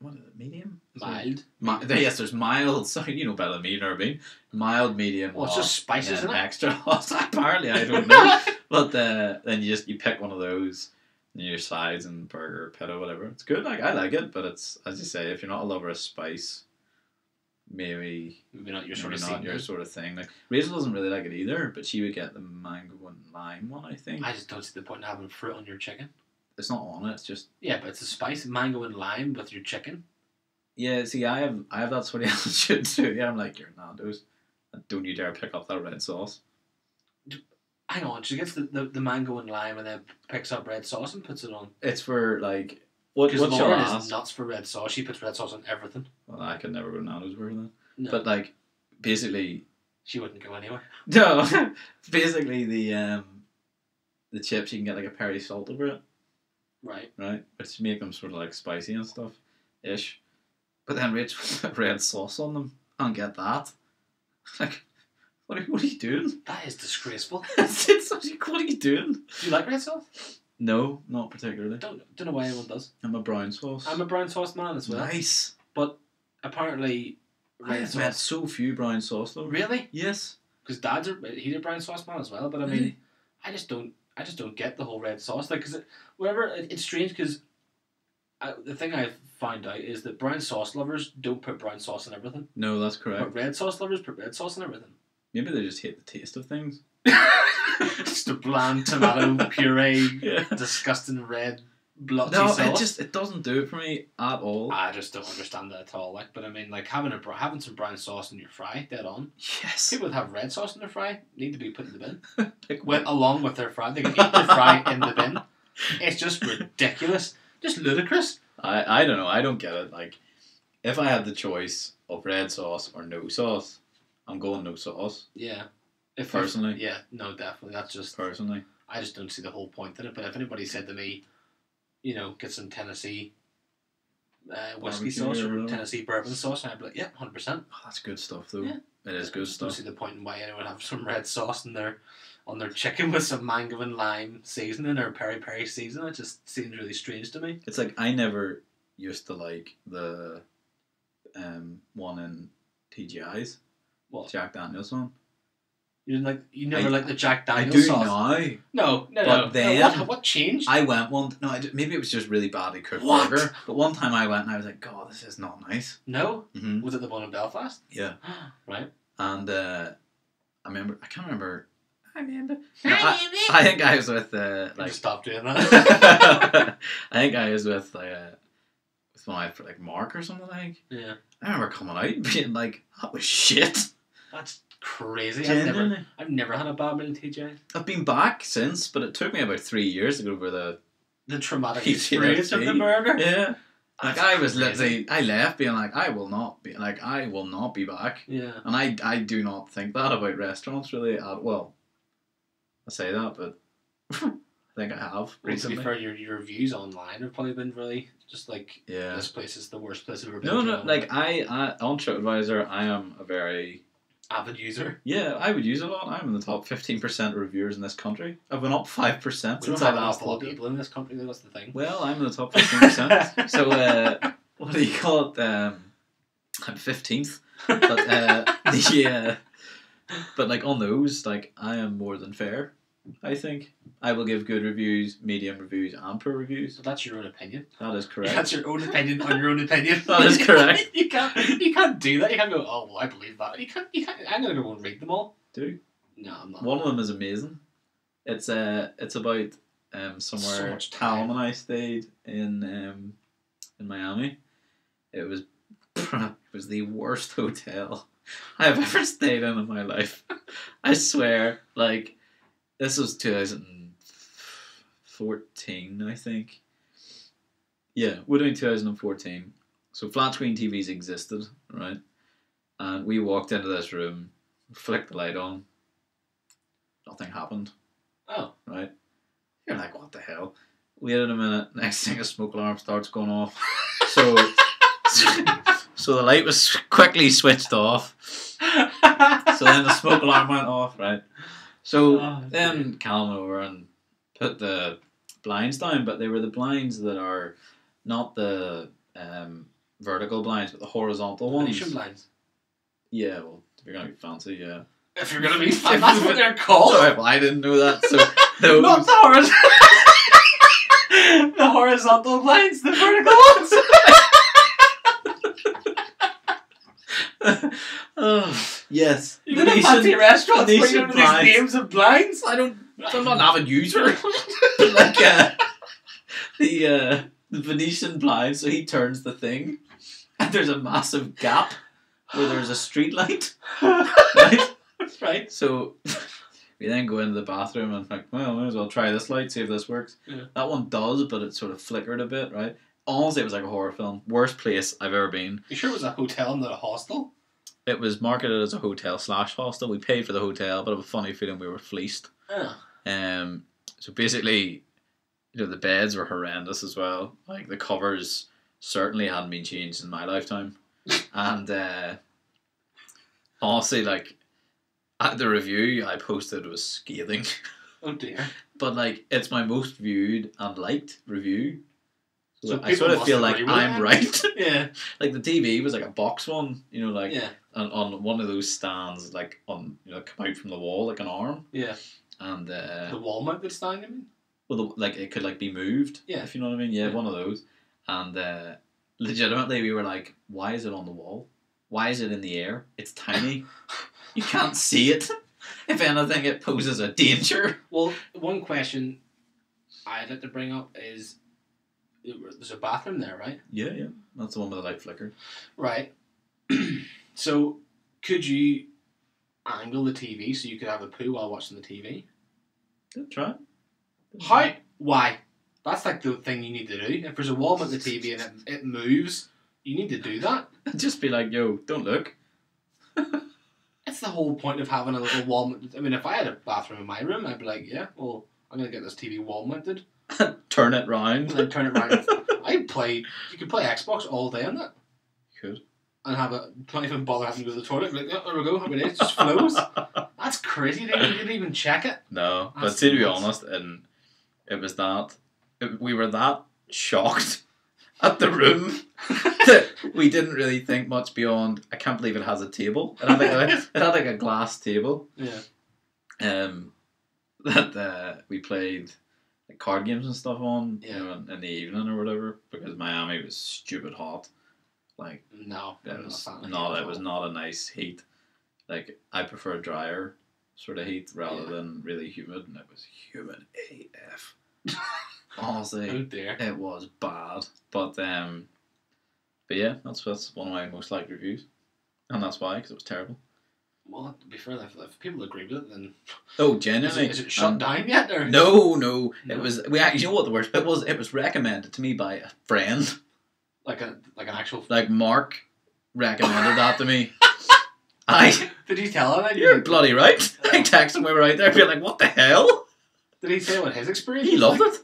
what is it? Medium? Mild. Yes, there's mild. Sorry, you know better than me, Nurbine. Mild, medium. Well, it's hot, just spices, and then isn't it? extra hot. Apparently, I don't know. But then you pick one of those. And your sides and burger, pita, whatever. It's good. Like I like it, but it's as you say, if you're not a lover of spice, maybe Maybe not your maybe sort of not thing. your sort of thing. Like Rachel doesn't really like it either, but she would get the mango and lime one. I think I just don't see the point in having fruit on your chicken. it's not on it. It's just Yeah, but it's a spice, mango and lime with your chicken. yeah. See, I have that sort of attitude too. Yeah, I'm like you're Nando's. Don't you dare pick up that red sauce. Hang on, she gets the mango and lime and then picks up red sauce and puts it on. It's for like what? Because What's your Lauren ask? is nuts for red sauce. She puts red sauce on everything. Well, I could never go to Nando's for that. No, But like, basically, she wouldn't go anywhere. no. Basically, the chips you can get like a peri salt over it, Right. right? Which make them sort of like spicy and stuff, ish. But then Rich put red sauce on them. I don't get that. Like, what are you doing? That is disgraceful. What are you doing? Do you like red sauce? No, not particularly. Don't know why anyone does. I'm a brown sauce. I'm a brown sauce man as well. Nice. But apparently, I red have met sauce. so few brown sauce though. Really? Yes. Because he's a brown sauce man as well. But I mean, Really? I just don't get the whole red sauce. Like, because it's strange because the thing I've found out is that brown sauce lovers don't put brown sauce in everything. No, that's correct. But red sauce lovers put red sauce in everything. Maybe they just hate the taste of things. Just a bland tomato puree, Yeah. disgusting red blotchy No, sauce. it doesn't do it for me at all. I just don't understand that at all. Like, but I mean, like having some brown sauce in your fry, dead on. Yes. People that have red sauce in their fry need to be put in the bin. Pick With, one. along with their fry, they can eat their fry in the bin. It's just ridiculous, just ludicrous. I don't know. I don't get it. Like, if I had the choice of red sauce or no sauce, I'm going no sauce. Yeah. If Personally. yeah, no, definitely. That's just. Personally. I just don't see the whole point in it. But if anybody said to me, get some Tennessee whiskey Barbecue sauce or or whatever. Tennessee bourbon sauce, I'd be like, yeah, 100%. Oh, that's good stuff though. Yeah. It is good Don't stuff. see the point in why anyone would have some red sauce in their on their chicken with some mango and lime seasoning or peri peri seasoning. It just seems really strange to me. It's like I never used to like the one in TGI's. What? Jack Daniels one. You didn't like? You never liked the Jack I Daniels do sauce? now. No. But then- What changed? I went one. No, maybe it was just really badly cooked What? burger. But one time I went and I was like, God, this is not nice. No. Mm-hmm. Was it the one in Belfast? Yeah. Right. And I can't remember. No, I think I was with Like, stop doing that. I think I was with my like Mark or something. Yeah. I remember coming out and being like, that was shit. That's crazy. Genuinely. I've never had a bad meal in TJ. I've been back since, but it took me about 3 years to get over The traumatic PTSD. experience of the burger. Yeah. Like That's I was crazy. literally, I left being like, I will not be back. Yeah. And I do not think that about restaurants really. Well, I say that, but I think I have Well, to recently. be fair, your reviews online have probably been really just like Yeah. this place is the worst place I've ever been. No, to. like I on TripAdvisor, I am a very avid user. I would use it a lot. I'm in the top 15% of reviewers in this country. I've been up 5% We don't since have I an last awful lot of looked. people in this country. That's the thing. Well, I'm in the top 15%. So what do you call it? I'm 15th. But but like on those, like I am more than fair. I think I will give good reviews, medium reviews, and poor reviews. So that's your own opinion. That is correct. That's your own opinion on your own opinion. That is correct. you can't do that. You can't go, oh well, I believe that. You can't. I'm gonna go and read them all. Do No, I'm not. one of them is amazing. It's about So somewhere much Callum time. and I stayed in Miami. It was it was the worst hotel I've ever stayed in my life. I swear, like this was 2014, I think. Yeah, would have been 2014. So flat screen TVs existed, right? And we walked into this room, flicked the light on. Nothing happened. Oh. Right? You're like, what the hell? Waited a minute. Next thing, a smoke alarm starts going off. So the light was quickly switched off. So then the smoke alarm went off, right? So then Callum went over and put the blinds down, but they were the blinds that are not the vertical blinds, but the horizontal ones. Venetian blinds. Yeah, well, if you're going to be fancy, yeah. If you're gonna be fun, that's what they're called. Sorry, well, I didn't know that. So those, Not the horizontal. The horizontal blinds, the vertical ones. oh, yes. You go to fancy restaurants where Venetian you know these blinds. names of blinds. I'm not an avid user. Like the Venetian blinds, so he turns the thing, and there's a massive gap where there's a street light. Right? Right. So we then go into the bathroom and like, well, might as well try this light, see if this works. Yeah. That one does, but it sort of flickered a bit, right? Honestly, it was like a horror film. Worst place I've ever been. You sure it was a hotel, not a hostel? It was marketed as a hotel / hostel. We paid for the hotel, but I have a funny feeling we were fleeced. Oh. So basically, the beds were horrendous as well. Like the covers certainly hadn't been changed in my lifetime, and honestly, like the review I posted was scathing. Oh dear. But like it's my most viewed and liked review. So I sort of people feel must like agree with I'm that. right. Yeah. Like the TV was like a box one, like Yeah. on one of those stands, like on come out from the wall like an arm, Yeah. and The wall mounted stand, you mean? well, like it could like be moved. Yeah. If you know what I mean. Yeah, Yeah. one of those. And legitimately, we were like, "Why is it on the wall? Why is it in the air? It's tiny. You can't see it. If anything, it poses a danger." Well, one question I'd like to bring up is there's a bathroom there, right? Yeah, yeah. That's the one with the light flicker. Right. So, could you angle the TV so you could have a poo while watching the TV? Did try. it. How? Why? That's like the thing you need to do. If there's a wall mount the TV and it moves, you need to do that. Just be like, "Yo, don't look." It's the whole point of having a little wall mounted. I mean, if I had a bathroom in my room, I'd be like, yeah, well, I'm going to get this TV wall mounted. Turn it round. And then turn it around. You could play Xbox all day on that. Could. And have it, not even bother having to go to the toilet. Like, oh, there we go, happy days, it just flows. That's crazy. You didn't even check it. No, but That's to be nuts. honest, and it was we were that shocked at the room that we didn't really think much beyond. I can't believe it has a table. It had like a glass table. Yeah. That we played like card games and stuff on, Yeah. you know, in the evening or whatever, because Miami was stupid hot. Like No. it I'm not a was fan of not. heat It at was all. not a nice heat. Like I prefer drier sort of heat rather Yeah. than really humid, and it was humid AF. Oh Honestly, dear. it was bad. But yeah, that's one of my most liked reviews, and that's why, because it was terrible. Well, to be fair, if people agree with it, then Oh, is genuinely. it shut down yet? Or? No, No? it was. We actually, you know what the worst bit was? It was recommended to me by a friend. Like an actual. Like Mark recommended that to me. Did he tell him that? You're bloody right. I texted him, we were right there, being like, what the hell? Did he say what his experience? He was loved like? it.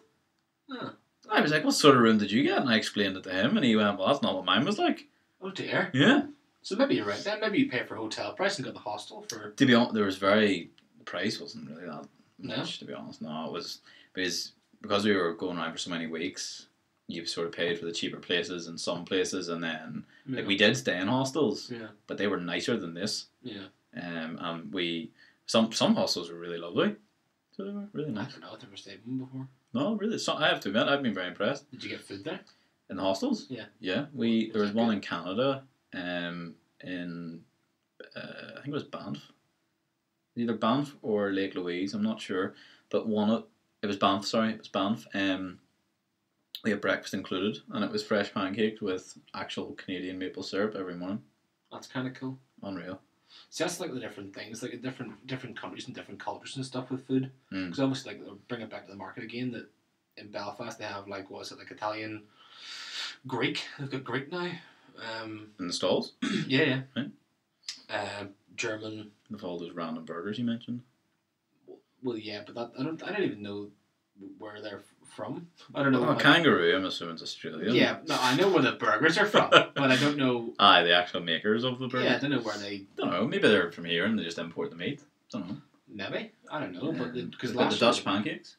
Huh. I was like, what sort of room did you get? And I explained it to him, and he went, well, that's not what mine was like. Oh dear. Yeah. So maybe you're right then. Maybe you pay for hotel price and got the hostel for. To be honest, the price wasn't really that No? much, to be honest. No, it was, because we were going around for so many weeks, you sort of paid for the cheaper places in some places, and then, like, we did stay in hostels, Yeah. but they were nicer than this. Yeah. Some hostels were really lovely. So they were really I nice. don't know. I've never stayed in one before. No, really. So I have to admit, I've been very impressed. Did you get food there? In the hostels? Yeah. Yeah. Was There was that one good? in Canada, in I think it was Banff. Either Banff or Lake Louise, I'm not sure. But it was Banff, sorry, it was Banff. We had breakfast included, and it was fresh pancakes with actual Canadian maple syrup every morning. That's kind of cool. Unreal. See, that's like the different things, like different countries and different cultures and stuff with food. Mm. Because obviously, like, they'll bring it back to the market again. That in Belfast they have like what is it, like Italian, Greek. They've got Greek now. In the stalls, Yeah. Right. German. with all those random burgers you mentioned. Well, yeah, but that I don't even know where they're from. I don't know. Oh, kangaroo, I'm assuming it's Australian. Yeah, no, I know where the burgers are from, but I don't know. Aye, the actual makers of the burger. Yeah, I don't know where they. Don't know, maybe they're from here and they just import the meat. Don't know. Maybe I don't know, but because They've got the last Dutch year- pancakes.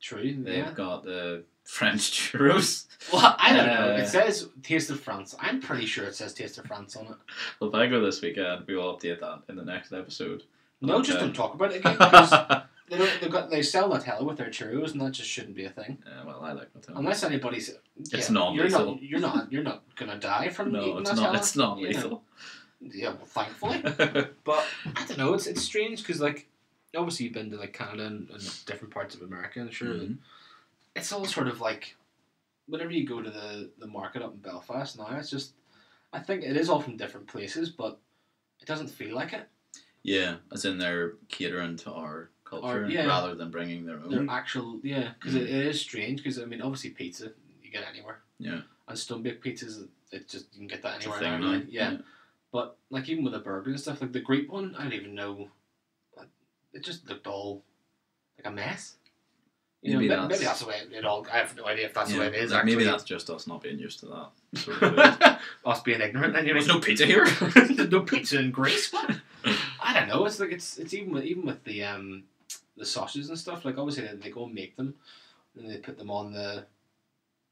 True. They've Yeah. got the French churros. Well, I don't know. Uh, It says Taste of France. I'm pretty sure it says Taste of France on it. Well, if I go this weekend, we will update that in the next episode. No, just Okay. don't talk about it again because they sell Nutella with their churros, and that just shouldn't be a thing. Well, I like Nutella. Unless anybody's. It's yeah, non-lethal. You're not gonna die from No, eating it's Nutella. not. It's not you know. lethal. Yeah, well, thankfully. But I don't know. It's strange because like obviously you've been to like Canada and different parts of America, and sure, Mhm. it's all sort of like whenever you go to the market up in Belfast now, it's just I think it is all from different places, but it doesn't feel like it. Yeah, as in they're catering to our culture yeah. rather than bringing their They're own. actual because it is strange because I mean obviously pizza you get anywhere Yeah, and stone baked pizzas it just you can get that it's a anywhere thing now. now. Yeah. But like even with a burger and stuff, like the Greek one, I don't even know. It just looked all like a mess. Maybe Maybe that's- that's the way it all. I have no idea if that's the way it is. like, Actually, maybe that's just us not being used to that. Sort of food. us being ignorant. Anyway, There's no pizza here. There's no pizza in Greece. What? I don't know. It's like it's even with the sausages and stuff. Like obviously they go and make them, and they put them on the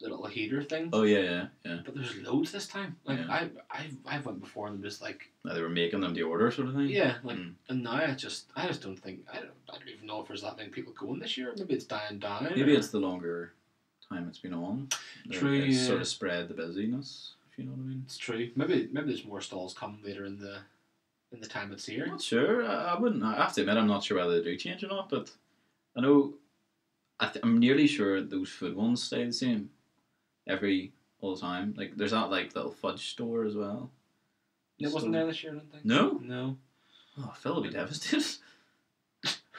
little heater thing. Oh yeah. But there's loads this time. Like Yeah. I went before and was like. They were making them to order, sort of thing. Yeah, like, Mm. and now I just don't think I don't even know if there's that many people going this year. Maybe it's dying down. Maybe or- it's the longer time it's been on. True, It's yeah. sort of spread the busyness, if you know what I mean. It's true. Maybe there's more stalls come later in the time it's here. I'm not sure. I wouldn't. I have to admit, I'm not sure whether they do change or not. But I know. I'm nearly sure those food ones stay the same all the time. Like there's that like little fudge store as well. It wasn't there this year, I don't think. No. No. Oh, Phil will be devastated.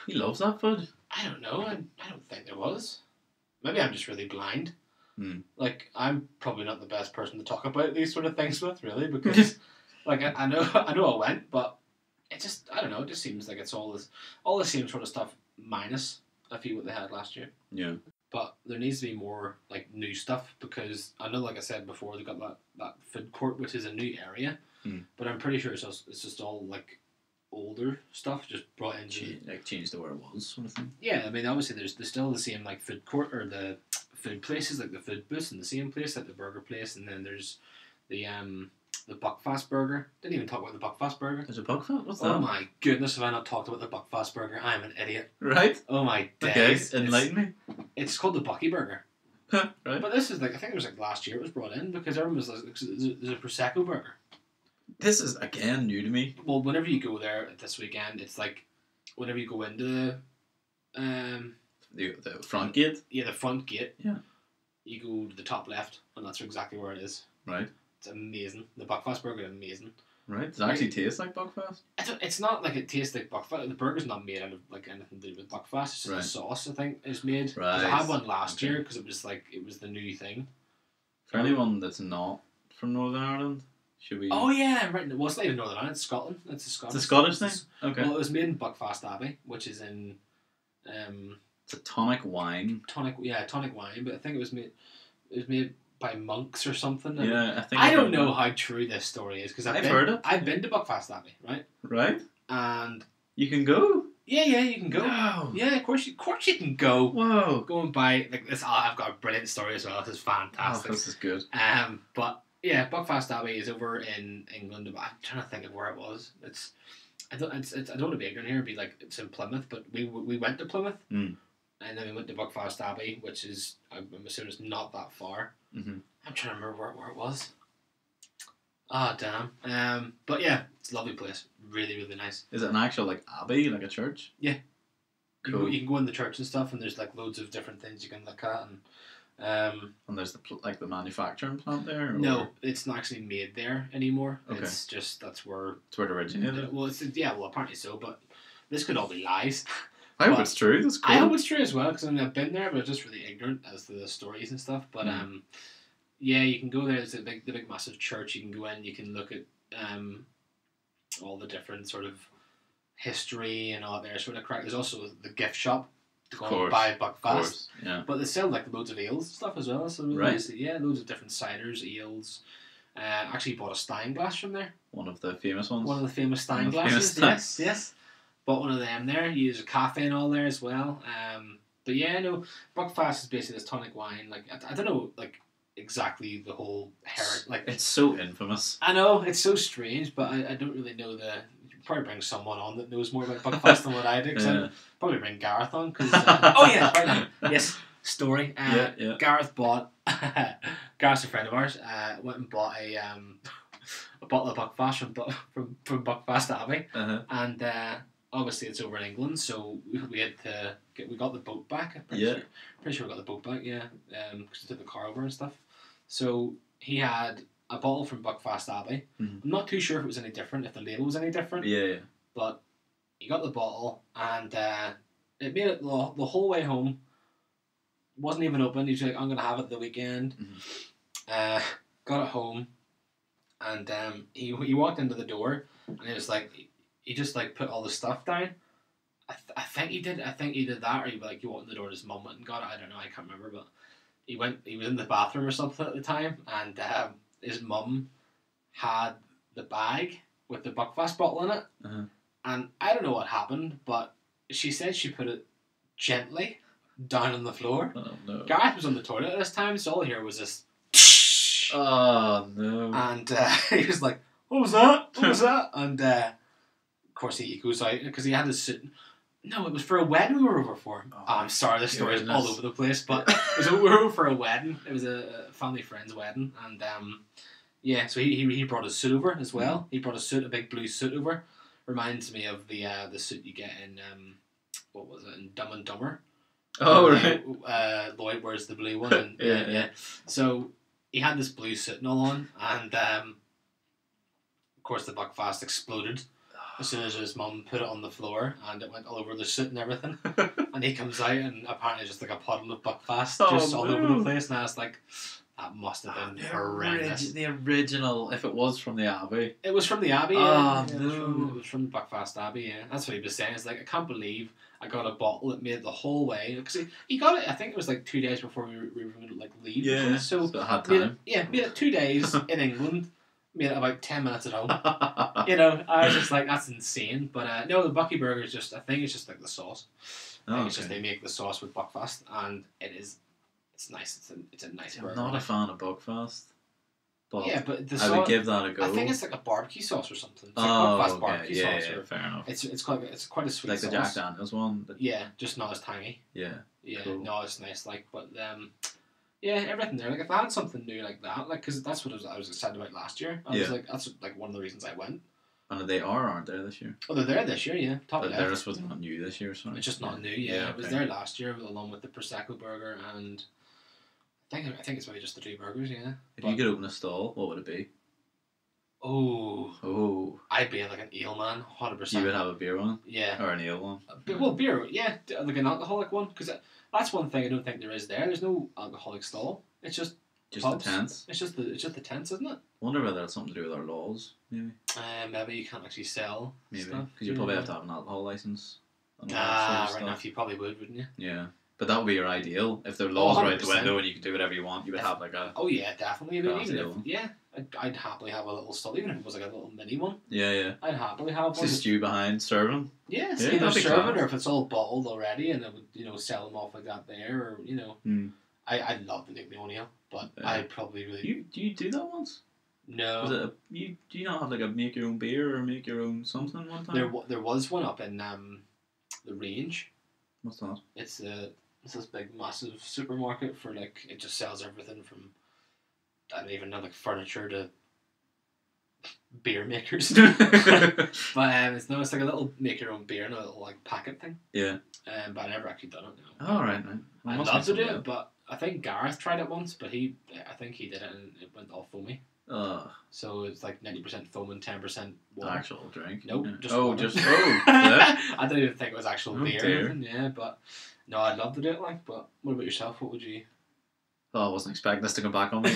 He loves that fudge. I don't know. I don't think there was. Maybe I'm just really blind. Hmm. Like I'm probably not the best person to talk about these sort of things with, really, because like I know I went, but it just I don't know. It just seems like it's all the same sort of stuff minus a few what they had last year. Yeah. But there needs to be more like new stuff because I know, like I said before, they got that food court, which is a new area. Mm. But I'm pretty sure it's just all like older stuff just brought into Changed to where it was, sort of thing. Yeah, I mean, obviously there's still the same like food court or the food places like the food booths in the same place like the burger place, and then there's the Buckfast burger. Didn't even talk about the Buckfast burger. There's a Buckfast? What's that? Oh my goodness, have I not talked about the Buckfast burger? I'm an idiot. Right. Oh my Okay, days. enlighten me. It's called the Bucky burger. Right. But this is like, I think it was like last year it was brought in because everyone was like, there's a Prosecco burger. This is again new to me. Well, whenever you go there this weekend, it's like whenever you go into The front gate. the front gate. Yeah. You go to the top left, and that's exactly where it is. Right. It's amazing. The Buckfast burger is amazing. Right. Does it actually taste like Buckfast? It's not like it tastes like Buckfast. The burger's not made out of like anything to do with Buckfast. It's just Right. the sauce, I think, is made. 'Cause Right. I had one last year because it was the new thing. For anyone that's not from Northern Ireland, should we? Oh yeah, right. Well, it's not even Northern Ireland. It's Scotland. It's a Scottish. It's a Scottish thing. Okay. Well, it was made in Buckfast Abbey, which is in It's a tonic wine. tonic wine, but I think it was made by monks or something. and Yeah, I think. I don't know how true this story is because I've heard it. I've been to Buckfast Abbey, right? Right. And You can go. yeah, you can go. Wow. Yeah, of course you can go. Whoa. Go and buy like this. I've got a brilliant story as well. This is Oh, fantastic. this is good. But yeah, Buckfast Abbey is over in England. But I'm trying to think of where it was. I don't want to be ignorant here. It'd be like it's in Plymouth, but we went to Plymouth, Mm. and then we went to Buckfast Abbey, which is I'm assuming it's not that far. Mm-hmm. I'm trying to remember where it was. Ah, damn. But yeah, it's a lovely place. Really, really nice. Is it an actual like abbey, like a church? Yeah. Cool. You can go in the church and stuff, and there's like loads of different things you can look at, and And there's the manufacturing plant there. Or? no, it's not actually made there anymore. Okay. It's just that's where. It's where it originated. Well, apparently so, but this could all be lies. I hope but it's true. That's cool. I hope it's true as well because I've been there, but I'm just really ignorant as to the stories and stuff. But yeah, you can go there. There's the big massive church. You can go in. You can look at all the different sort of history and all there. Sort of crack. There's also the gift shop to go and buy Of Buckfast. course. Yeah. But they sell like loads of ales and stuff as well. So really Right. nice. Yeah, loads of different ciders, ales. Actually bought a Stein glass from there. One of the famous ones. One of the famous Stein One of the famous glasses. Stein. Yes. Bought one of them there. You use a cafe and all there as well. But yeah, no, Buckfast is basically this tonic wine. Like I don't know, like exactly the whole like It's so infamous. I know it's so strange, but I don't really know the. You could probably bring someone on that knows more about Buckfast than what I do. Cause Yeah. I'd probably bring Gareth on. Cause, oh yeah, right now. Yes, story. Yeah. Gareth bought. Gareth's a friend of ours. Went and bought a bottle of Buckfast from Buckfast Abbey, Uh-huh. and obviously it's over in England, so we had to we got the boat back. I'm Yeah. pretty sure we got the boat back. Yeah, because we took the car over and stuff. So he had a bottle from Buckfast Abbey. Mhm. I'm not too sure if it was any different, if the label was any different. Yeah. But he got the bottle, and it made it the whole way home. Wasn't even open. He's like, I'm gonna have it the weekend. Got it home, and he walked into the door, and he was like, he just like put all the stuff down. I think he did that, or he walked in the door and his mum went and got it. I don't know. I can't remember, but he was in the bathroom or something at the time, and his mum had the bag with the Buckfast bottle in it, Uh-huh. and I don't know what happened, but she said she put it gently down on the floor. Oh no. Gareth was on the toilet at this time, so all I hear was this. Oh no. And he was like, "What was that? What was that?" And of course he goes out because he had his suit. No, it was for a wedding we were over for. Oh, I'm sorry, the story is all goodness. over the place, but we were over for a wedding. It was a family friend's wedding, and yeah, so he brought his suit over as well. He brought a big blue suit over. Reminds me of the suit you get in what was it, in Dumb and Dumber. Oh right. Lloyd wears the blue one, and Yeah. So he had this blue suit and all on, and of course the Buckfast exploded as soon as his mum put it on the floor, and it went all over the suit and everything. And he comes out, and apparently just like a puddle of Buckfast just all over the place. And I was like, that must have been horrendous. The original, if it was from the Abbey. It was from the Abbey. Oh, yeah. no. It was from Buckfast Abbey. Yeah, that's what he was saying. It's like, I can't believe I got a bottle that made it the whole way, because he got it. I think it was like 2 days before we were going to like leave. the place. So it had made time. it 2 days in England. made it about 10 minutes at home. You know, I was just like, that's insane. But no, the Bucky Burger is just, I think it's just like the sauce. I think it's just they make the sauce with Buckfast, and it's nice. It's a nice burger. I'm not a fan of Buckfast. But yeah, but the I sauce, would give that a go. I think it's like a barbecue sauce or something. It's like oh, Buckfast okay. barbecue Yeah, sauce. yeah, fair enough. It's quite a sweet Like sauce. the Jack Daniels one. Yeah, just not as tangy. Yeah. Yeah, Cool. no, it's nice. Like, but yeah, everything there. Like, if I had something new like that, like, because that's what I was excited about last year. I was like, that's like one of the reasons I went. And they aren't they this year? Oh, they're there this year, yeah. Top But left. they're just not new this year, sorry. It's just not new, yeah. It was okay. there last year along with the Prosecco burger and I think it's maybe just the 2 burgers, yeah. If you could open a stall, what would it be? Oh, I'd be like an ale man, 100%. You would have a beer one? Yeah. Or an ale one? Well, beer, yeah, like an alcoholic one, because that's one thing I don't think there is there. There's no alcoholic stall. It's just pubs. The tents? It's just the tents, isn't it? I wonder whether that's something to do with our laws, maybe. Maybe you can't actually sell Maybe. stuff. Because you probably have to have an alcohol license. And all that Ah, sort of right stuff. enough, you probably would, wouldn't you? Yeah. But that would be your ideal. If the laws were out the 100%. window and you could do whatever you want, you would have like a... Oh yeah, definitely. Class Even ale. yeah, I'd happily have a little stall, even if it was like a little mini one. Yeah. I'd happily have It's one. a stew behind serving. Yeah, it's Yeah, either that'd be serve it class. or if it's all bottled already, and it would sell them off like that there, or I'd love to make my own ale, but Yeah. I'd probably really Do you do that once? no. Was it do you not have like a make your own beer or make your own something one time? There was one up in the Range. What's that? It's this big massive supermarket for like it just sells everything from I don't even know like furniture to beer makers. But it's like a little make your own beer in a little like packet thing. Yeah. But I never actually done it. No. All right, man. I'd love to do it, but I think Gareth tried it once, but I think he did it and it went all foamy. So it's like 90% foam and 10% water. Actual drink. Nope, Yeah. just oh, water. just yeah. I don't even think it was actual Oh, beer. dear. Or anything, yeah, but no, I'd love to do it. Like, but what about yourself? What would you? Oh, I wasn't expecting this to come back on me.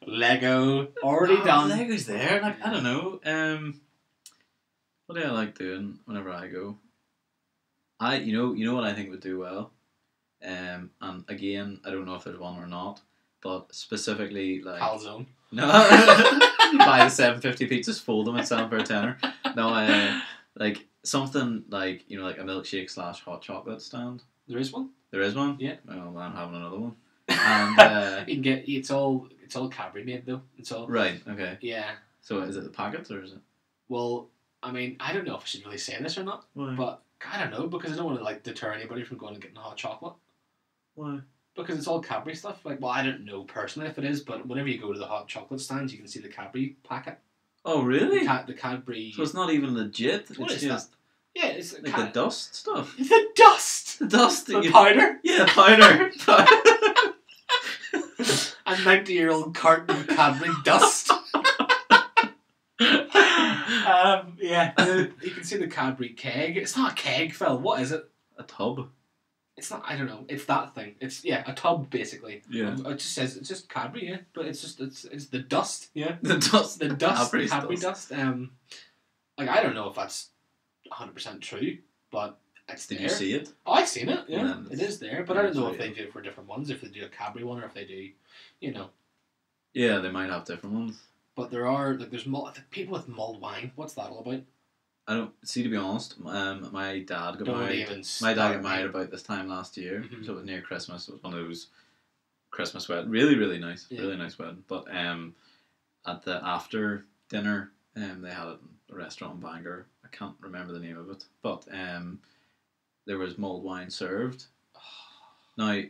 Lego already done. Lego's there. Like I don't know. What do I like doing whenever I go? You know what I think would do well. And again, I don't know if there's one or not, but specifically like Calzone. no, you buy the 750 pizzas, fold them, and sell them for a tenner. No, like something like like a milkshake / hot chocolate stand. There is one. There is one. Yeah. Well, I'm having another one. And You can get it's all Cadbury made though. It's all right. Okay. yeah. So is it the packets or is it? Well, I mean, I don't know if I should really say this or not, Why? but I don't know because I don't want to like deter anybody from going and getting hot chocolate. Why? Because it's all Cadbury stuff. Like, well, I don't know personally if it is, but whenever you go to the hot chocolate stands, you can see the Cadbury packet. Oh really? The Cadbury. So it's not even legit. What It's is just yeah, it's like the dust stuff. the dust, The dust. that the you- powder, Yeah, powder. a 90-year-old carton of Cadbury dust. Yeah, you can see the Cadbury keg. It's not a keg, Phil. What is it? A tub. It's not. I don't know. It's that thing. It's a tub basically. Yeah. It just says it's just Cadbury, yeah. But it's the dust, yeah. The dust. The dust, Cadbury's Cadbury dust. Like I don't know if that's 100% true, but it's Did there. you see it? Oh, I've seen it. Yeah, Yeah, it is there. But I don't know if yeah. they do it for different ones. If they do a Cadbury one, or if they do, Yeah, they might have different ones. But there are there's people with mulled wine. What's that all about? I don't see, to be honest. My dad got Don't married. even. My dad start got married me. about this time last year, Mhm. so it was near Christmas. It was one of those Christmas weddings. Really, really nice. Yeah. Really nice wedding. But at the after dinner, they had it in a restaurant in Bangor. I can't remember the name of it, but there was mulled wine served. Now,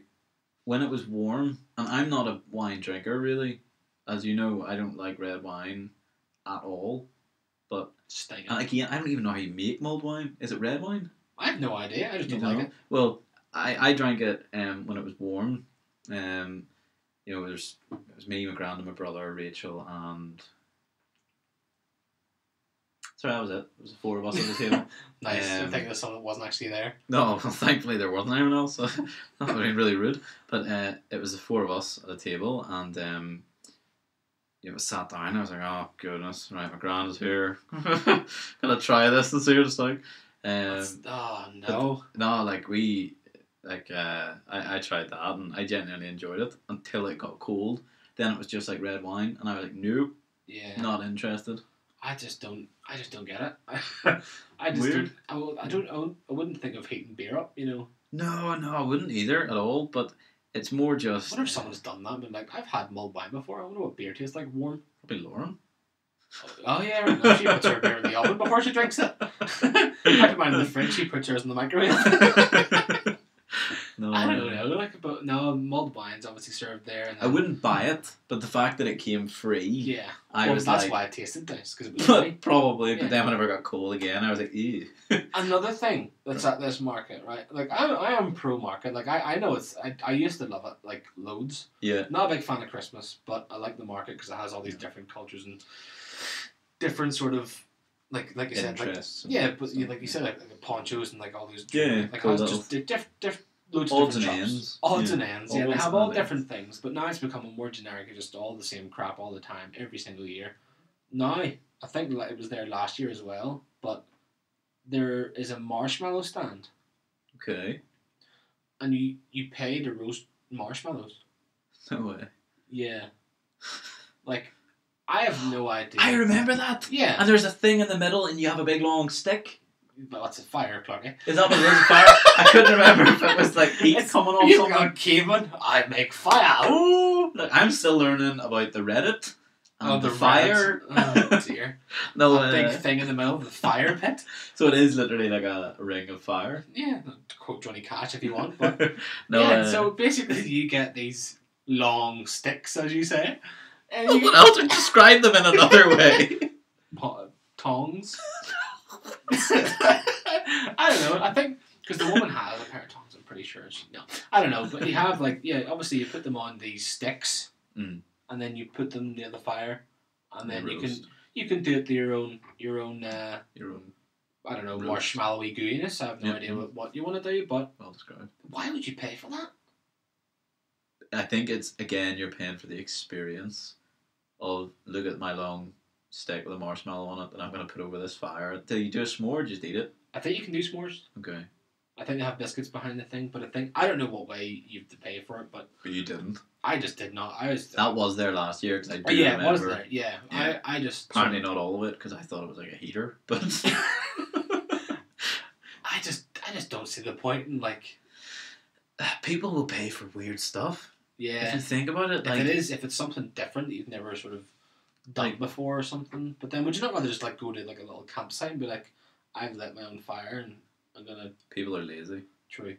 when it was warm, and I'm not a wine drinker really, as you know, I don't like red wine at all. But Stinking. and again, I don't even know how you make mulled wine. Is it red wine? I have no idea. I just You don't like know? it. Well, I drank it when it was warm. It was me, my grand, and my brother, Rachel, and sorry, that was it. It was the 4 of us at the table. Nice. I think there's someone that wasn't actually there. No, thankfully there wasn't anyone else. So that would have been really rude. But it was the 4 of us at the table, and it was sat down. I was like, oh goodness, right, my grand is here. Gonna try this and see what it's like. Oh no. No, I tried that and I genuinely enjoyed it until it got cold. then it was just like red wine, and I was like, nope, Yeah. not interested. I just don't get it. I just Weird. I wouldn't think of heating beer up, you know. No, I wouldn't either at all. But it's more I just wonder if someone's done that and been like, I've had mulled wine before, I wonder what beer tastes like warm. probably Lauren. Oh yeah, right. No, she puts her beer in the oven before she drinks it. I put mine in the fridge, she puts hers in the microwave. No, I don't know, like, but no, mulled wine's obviously served there. And I wouldn't buy it, but the fact that it came free, Yeah, I was that's like, why I tasted this, because it was free. probably. But Yeah. then whenever it got cold again, I was like, ew. Another thing that's at this market, right? Like I am pro market. Like I know I used to love it like loads. Yeah, Not a big fan of Christmas, but I like the market because it has all these different cultures and different sort of like you said, like interests. and yeah, but stuff, like you said, like the ponchos and like all these Yeah, like cool has little just different loads odds of and different shops. ends. Odds Yeah. and ends, yeah. They Odds have and all ends. different things, but now it's becoming more generic. It's just all the same crap all the time, every single year. Now, I think it was there last year as well, but there is a marshmallow stand, Okay, and you pay to roast marshmallows. no way. Yeah, like I have no idea. I remember that. Yeah, And there's a thing in the middle, and you have a big long stick. but that's a fire plug. Eh? Is that what it is? Fire? I couldn't remember if it was like heat coming off You something. got caveman. I make fire. Ooh. Look, I'm still learning about the Reddit and Oh, the fire. Oh dear. No, A big thing in the middle of the fire pit. so it is literally like a ring of fire. Yeah, to quote Johnny Cash if you want. But No, yeah, so basically you get these long sticks, as you say, and you what else would describe them in another way? tongs. I don't know. I think because the woman has a pair of tongs. I'm pretty sure. No, I don't know. But you have like obviously you put them on these sticks, Mm. and then you put them near the fire, and then Roast. you can do it to your own Your own I don't know, roast. marshmallowy gooiness. I have no Yeah. idea what you want to do, but well described. why would you pay for that? I think it's again you're paying for the experience of look at my long stick with a marshmallow on it that I'm going to put over this fire. Do you do a s'more or just eat it? I think you can do s'mores. Okay, I think they have biscuits behind the thing, but I don't know what way you have to pay for it, but but you didn't. I just did not. I was That was there last year because I do oh, yeah, remember. it was there. Yeah, Yeah. I just Apparently not all of it because I thought it was like a heater, but I just don't see the point in like people will pay for weird stuff. If yeah. you think about it, like If it's something different that you've never sort of done Like- before or something, but then would you not rather just like go to like a little campsite and be like, I've lit my own fire and I'm gonna people are lazy, true.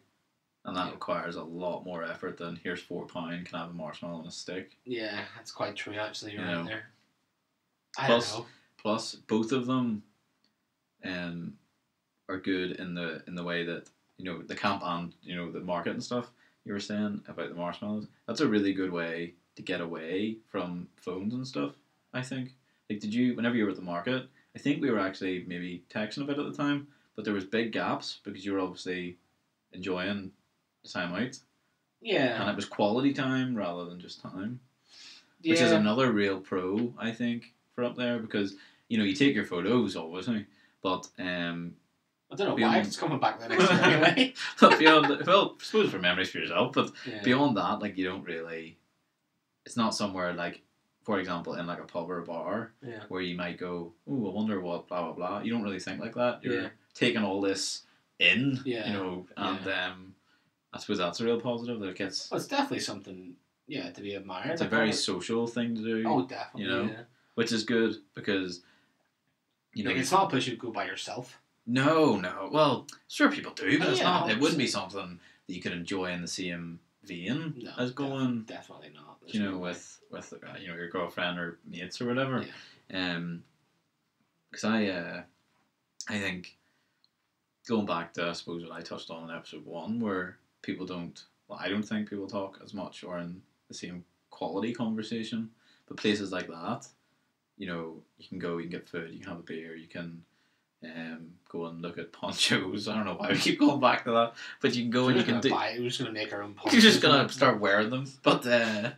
and that Yeah. requires a lot more effort than here's £4. Can I have a marshmallow and a stick? Yeah, that's quite true. Actually, you're You right know. there. I Plus- don't know. Plus, both of them, are good in the way that the camp and the market and stuff. You were saying about the marshmallows. That's a really good way to get away from phones and stuff. I think. Like, whenever you were at the market? I think we were actually maybe texting a bit at the time, but there was big gaps because you were obviously enjoying the time out, and Yeah, it was quality time rather than just time, yeah. which is another real pro, I think, for up there because you take your photos obviously, but I don't know beyond- why it's coming back the next year anyway. beyond well, I suppose for memories for yourself, but Yeah. beyond that, like you don't really. It's not somewhere like, for example, in like a pub or a bar Yeah. where you might go, "Oh, I wonder what blah blah blah." You don't really think like that. You're Yeah. taking all this in, Yeah. and I suppose that's a real positive. That it gets. Well, it's definitely something, to be admired. It's a I very thought it- social thing to do, Oh, definitely. you know, Yeah. which is good because Like, it's not a place you'd go by yourself. No. Well, sure, people do, but Oh, it's yeah, not. It wouldn't be 100%. something that you could enjoy in the same vein No, as going, definitely not. There's no way. with your girlfriend or mates or whatever. Because I think going back to I suppose what I touched on in episode 1, where people don't. Well, I don't think people talk as much or in the same quality conversation. But places like that, you can go, you can get food, you can have a beer, you can go and look at ponchos. I don't know why we keep going back to that, but you can go and you can do. We're just gonna make our own. You're just gonna ponchos. start wearing them, but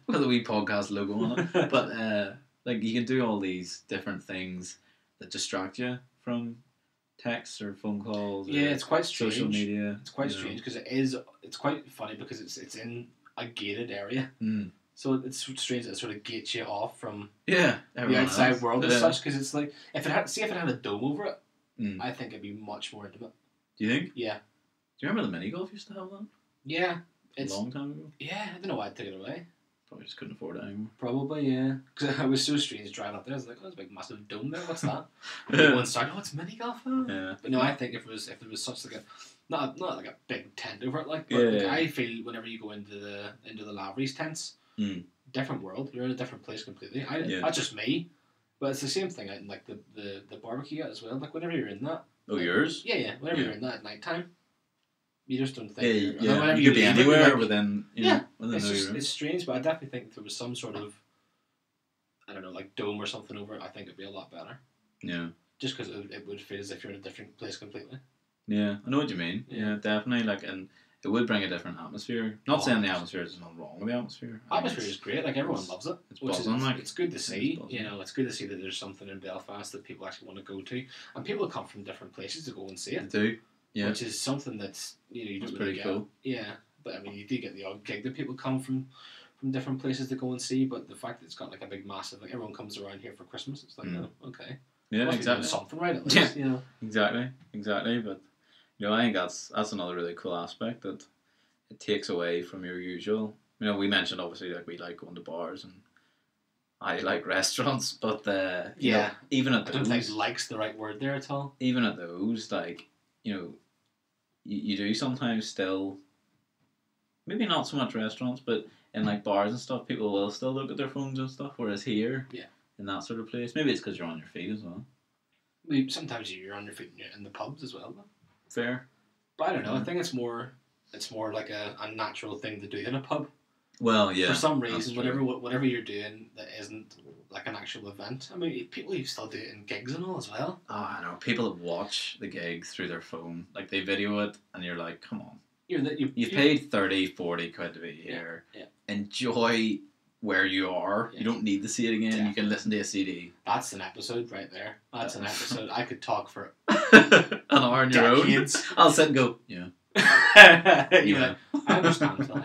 with a wee podcast logo on it. But like you can do all these different things that distract you from texts or phone calls. Yeah, or it's quite strange. social media. It's quite strange because it's quite funny because it's in a gated area. Mm. So it's strange that it sort of gates you off from Yeah, the everyone outside else. world as Yeah. such, because it's like if it had a dome over it, Mm. I think it'd be much more intimate. Do you think? Yeah, Do you remember the mini golf used to have that? yeah, A it's long time ago. yeah. I don't know why I took it away. Probably just couldn't afford it anymore. Probably, yeah. Because it was so strange driving up there. I was like, oh, there's a big massive dome there. What's that? And people inside, oh, it's mini golf. Oh. Yeah. But no, I think if there was such like a not like a big tent over it, like, but Yeah, like, yeah. I feel whenever you go into the Lavery's tents, Mm. different world. You're in a different place completely. Yeah. That's just me, but it's the same thing out in like the barbecue as well. Like whenever you're in that, Oh, yours? yeah. Whenever Yeah. you're in that at night time, you just don't think. Yeah, you're, and then yeah. whenever You could be leave it, you're anywhere like- within. You Yeah, know, within it's the just room. it's strange, but I definitely think if there was some sort of, I don't know, like dome or something over it, I think it'd be a lot better. Yeah. Just because it would feel as if you're in a different place completely. Yeah, I know what you mean. Yeah. Yeah, definitely. Like, and it would bring a different atmosphere. Not Oh, saying the 100%. atmosphere is nothing wrong with the atmosphere. I think Atmosphere is great. Like everyone it's- loves it. it's which buzzing, is, like. it's good to see. buzzing. You know, it's good to see that there's something in Belfast that people actually want to go to, and people come from different places to go and see They it. do. Yeah. Which is something that's you That's don't pretty really get. cool. Yeah, but I mean, you do get the odd gig that people come from different places to go and see. But the fact that it's got like a big massive, like everyone comes around here for Christmas, it's like, Mm. oh, okay, Yeah, must be doing exactly. something right at Yeah. least. You know. Exactly. But you know, I think that's another really cool aspect that it takes away from your usual. You know, we mentioned obviously like we like going to bars and I like restaurants, but you Yeah. know, even at I don't think those, "like's" the right word there at all. even at those, like you know, you do sometimes still. Maybe not so much restaurants, but in like bars and stuff, people will still look at their phones and stuff. Whereas here, Yeah. in that sort of place, maybe it's because you're on your feet as well. Sometimes you're on your feet in the pubs as well. Though. Fair. But I don't know. I Mm. think it's more like a natural thing to do in a pub. Well, yeah. For some that's reason, true. whatever you're doing that isn't like an actual event. I mean, people you still do it in gigs and all as well. Oh, I know. People that watch the gig through their phone, like they video it, and you're like, come on. You've paid 30, 40 quid to be here. yeah. Enjoy where you are. Yeah. You don't need to see it again. You can listen to a CD. That's an episode right there. That's an episode. I could talk for An hour on your own. decades. I'll sit and go, yeah. You're Yeah. like, I understand, Phil.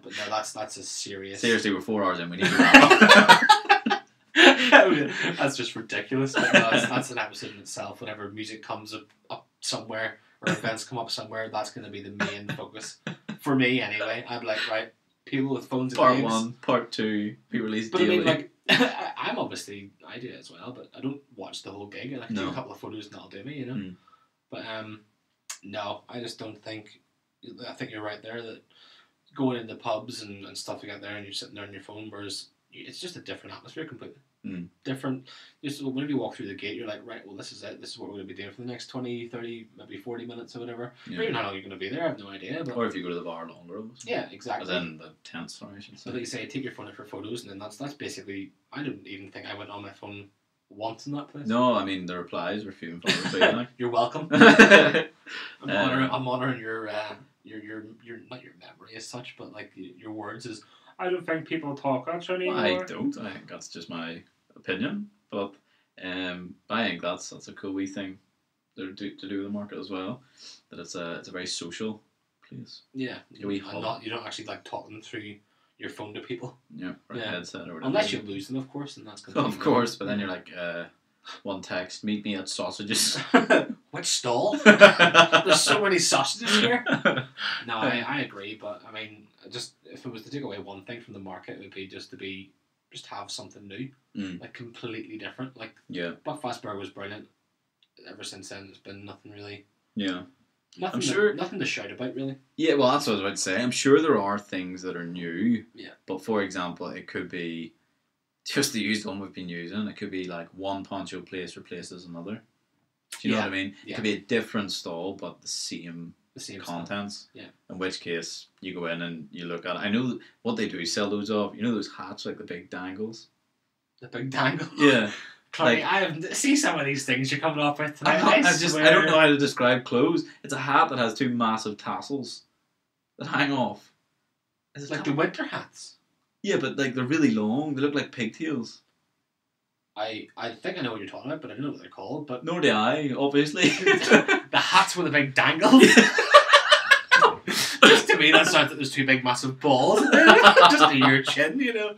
But no, that's a serious. Seriously, we're 4 hours in. We need to wrap up. That's just ridiculous. But no, that's an episode in itself. Whenever music comes up somewhere or events come up somewhere, that's going to be the main focus for me anyway. I'm like, right, people with phones. Part and games. 1, part 2, be released But I daily. mean, like, I do it as well, but I don't watch the whole gig. I can do No. a couple of photos and that'll do me, you know. Mm. But no, I just don't think. I think you're right there that going into pubs and stuff like that there, and you're sitting there on your phone, whereas it's just a different atmosphere completely. Mm. Different. Just whenever you walk through the gate, you're like, right, well, this is it. This is what we're going to be doing for the next 20, 30, maybe 40 minutes or whatever. Yeah. Or even how long you're going to be there, I have no idea. But Or if you go to the bar longer. Obviously. yeah, exactly. As in the tent, sorry, I should So say. like you say, take your phone out for photos, and then that's basically. I don't even think I went on my phone once in that place. No, I mean, the replies were few and far between. Like. You're welcome. I I'm honoring your not your memory as such, but like your words is. I don't think people talk much anymore. don't. I think that's just my opinion. But I think that's a cool wee thing to do with the market as well. That it's a very social place. Yeah, We you don't actually like talking through your phone to people Yeah, or a Yeah. headset or whatever. unless you lose them, of course, and that's completely Of course, but then you're like, one text, meet me at sausages. which stall? There's so many sausages here. No, I agree, but I mean, just if it was to take away one thing from the market, it would be just have something new, Mm. like completely different. Like Yeah, Buckfastburg was brilliant. Ever since then, there's been nothing really. yeah. Nothing. sure- Nothing to shout about really. Yeah, well, that's what I was about to say. I'm sure there are things that are new. Yeah. But for example, it could be just the used one we've been using. It could be like one poncho place replaces another. Do you know Yeah, what I mean? It yeah. could be a different stall, but the same The same stuff. contents. Yeah. In which case, you go in and you look at it. I know what they do sell those of. You know those hats, like the big dangles? The big dangle. Yeah. Chloe, like- I have see some of these things you're coming up with tonight. I swear. don't know how to describe clothes. It's a hat that has two massive tassels that hang off. Is it Like the winter hats. Yeah, but like they're really long. They look like pigtails. I think I know what you're talking about, but I don't know what they're called. But Nor do I, obviously. the hats with a big dangle. Just to me, that sounds like there's two big massive balls just near your chin, you know.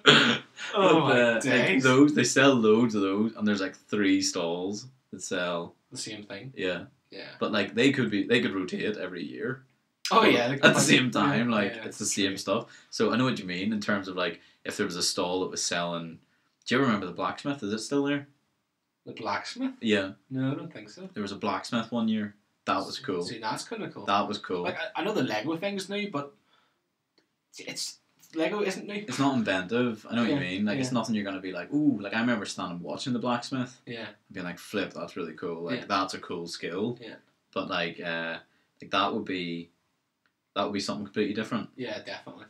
Oh my like days. those, they sell loads of those, and there's like 3 stalls that sell. The same thing. Yeah, Yeah. but like they could rotate every year. Oh But yeah. at the same time, yeah, like yeah, it's the same stuff. So I know what you mean in terms of like if there was a stall that was selling. Do you ever remember the blacksmith? Is it still there? The blacksmith? Yeah, No, I don't think so. there was a blacksmith one year. That was cool. See, that's kind of cool. That was cool. Like I know the Lego thing's new, but it's Lego isn't new. It's not inventive. I know what you Yeah, mean. Like it's yeah. nothing you're gonna be like, ooh. Like I remember standing watching the blacksmith, Yeah. and being like, flip, that's really cool. Like Yeah. that's a cool skill. Yeah. But like that would be something completely different. Yeah, definitely.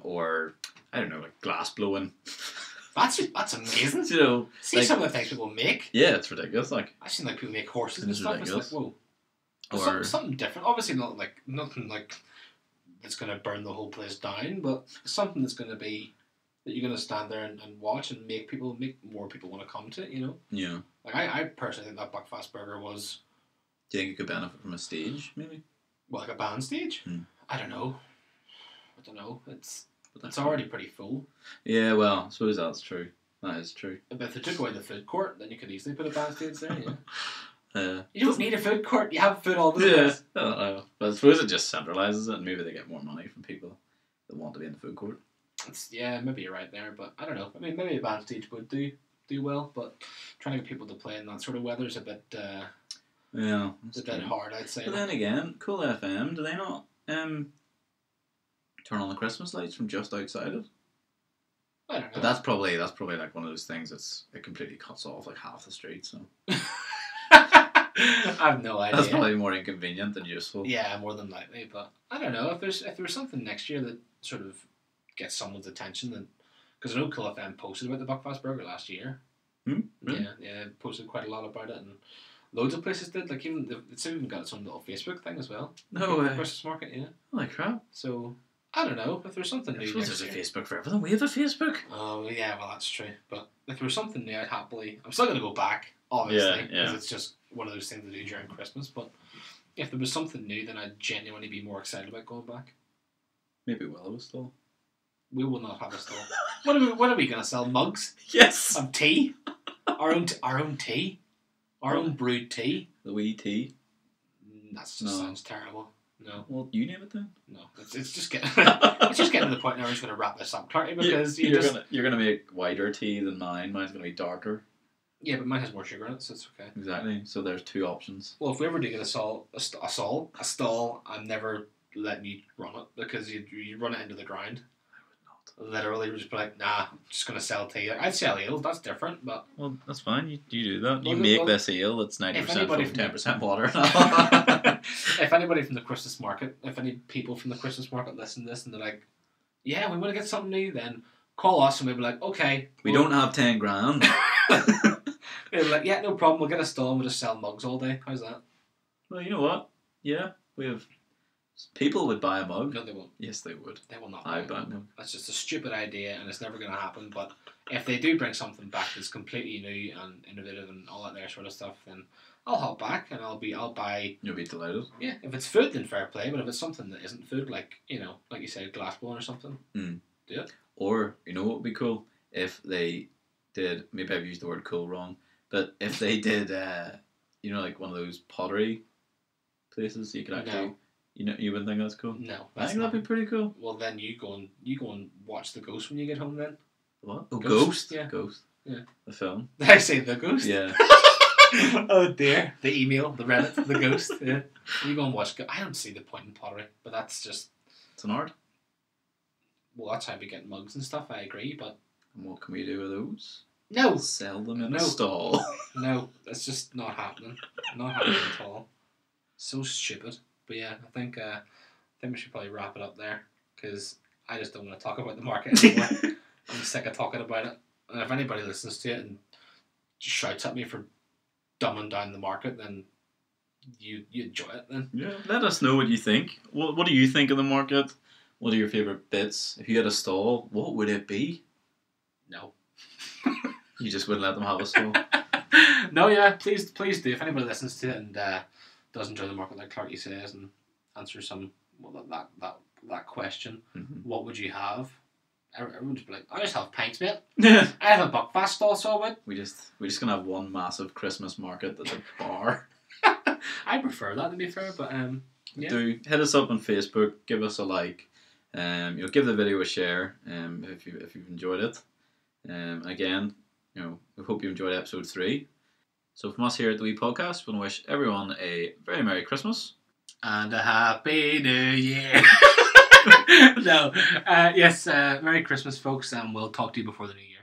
Or I don't know, like glass blowing. That's amazing. You know, See like- some of the things people make. yeah, it's ridiculous. Like I've seen like people make horses It and is stuff. ridiculous. It's like whoa. Or- Something different. Obviously not like nothing like that's gonna burn the whole place down, but something that's gonna be that you're gonna stand there and watch and make more people want to come to it, you know? yeah. Like I personally think that Buckfast Burger was Do you think it could benefit from a stage, maybe? like a band stage. Hmm. I don't know. It's But that's already pretty full. Yeah, well, I suppose that's true. That is true. But if they took away the food court, then you could easily put a band stage there, yeah. Uh, You don't need a food court, you have food all the yeah, place. I don't know. But I suppose it just centralises it, and maybe they get more money from people that want to be in the food court. Yeah, maybe you're right there, but I don't know. I mean, maybe a band stage would do well, but trying to get people to play in that sort of weather is a bit Yeah, it's a bit hard, I'd say. But then again, Cool FM, do they not turn on the Christmas lights from just outside it? I don't know. But that's probably like one of those things it completely cuts off like half the street. So I have no idea. that's probably more inconvenient than useful. Yeah, more than likely, but I don't know if there's something next year that sort of gets someone's attention, then because I know Cool FM posted about the Buckfast Burger last year. Really? Yeah, posted quite a lot about it, and loads of places did. Like it's even got its own little Facebook thing as well. No way. Christmas market, yeah. Holy crap! So I don't know if there's something I new. suppose next there's a year. Facebook for everything. We have a Facebook. Oh yeah, well that's true. But if there was something new, I'd happily. I'm still gonna go back, obviously, Yeah, because yeah. it's just one of those things to do during Christmas. But if there was something new, then I'd genuinely be more excited about going back. Maybe Willow still. We will not have a store. What are we gonna sell? Mugs Yes. of tea? Our own tea, our own brewed tea. The wee tea. That just No. sounds terrible. No, Well, you name it then. no. It's just getting it's just getting to the point now. We're just gonna wrap this up, Clarky, because you're gonna make whiter tea than mine. Mine's gonna be darker. yeah, but mine has more sugar in it, so it's okay. Exactly. So there's 2 options. Well, if we ever do get a stall, I'm never letting you run it because you run it into the ground. I would not. Literally, we're just be like, nah, I'm just gonna sell tea. I'd sell ales. That's different, but Well, that's fine. You do that. You Well, make well, this ale that's 90% anybody foam, from- 10% water. if anybody from the Christmas market, if any people from the Christmas market listen to this and they're like, yeah, we want to get something new, then call us and we'll be like, okay. We we'll- don't have 10 grand. We'll be like, yeah, no problem. We'll get a stall and we'll just sell mugs all day. How's that? Well, you know what? Yeah, we have. People would buy a mug. No, they won't. Yes, they would. They will not. I buy buy a them. mug. That's just a stupid idea and it's never going to happen. But if they do bring something back that's completely new and innovative and all that there sort of stuff, then I'll hop back and I'll buy. You'll be delighted. Yeah, if it's food, then fair play. But if it's something that isn't food, like like you said, glass blowing or something, do it. Or, you know what would be cool? If they did, maybe I've used the word cool wrong, but if they did, like one of those pottery places you could actually, No. You wouldn't think that's cool? No, I think that'd be pretty cool. Well, then you go and watch the Ghost when you get home. Then What? Oh, Ghost, Ghost? yeah. Ghost. Yeah. The film? did I say the Ghost? Yeah. Oh dear, the email, the Reddit, the Ghost. Yeah, you go and watch. I don't see the point in pottery, but that's just It's an art. that's how we get mugs and stuff. I agree, but And what can we do with those? no, Sell them in No. a stall. no, that's just not happening. Not happening at all. So stupid. But yeah, I think we should probably wrap it up there because I just don't want to talk about the market anymore. I'm sick of talking about it. And if anybody listens to it and just shouts at me for dumbing down the market, then you enjoy it then. Yeah. Let us know what you think. What do you think of the market? What are your favourite bits? If you had a stall, what would it be? No. You just wouldn't let them have a stall. No, yeah, please do. If anybody listens to it and does enjoy the market like Clarky says and answers some well, that question, Mm-hmm. what would you have? Everyone would be like, I just have pints, mate. Yeah. I have a Buckfast also, but We're just gonna have one massive Christmas market that's a bar. I prefer that, to be fair. But yeah. Do hit us up on Facebook, give us a like, give the video a share, if you've enjoyed it. Again, we hope you enjoyed episode 3. So from us here at the Wee Podcast, we want to wish everyone a very Merry Christmas and a Happy New Year. No, yes, Merry Christmas, folks, and we'll talk to you before the New Year.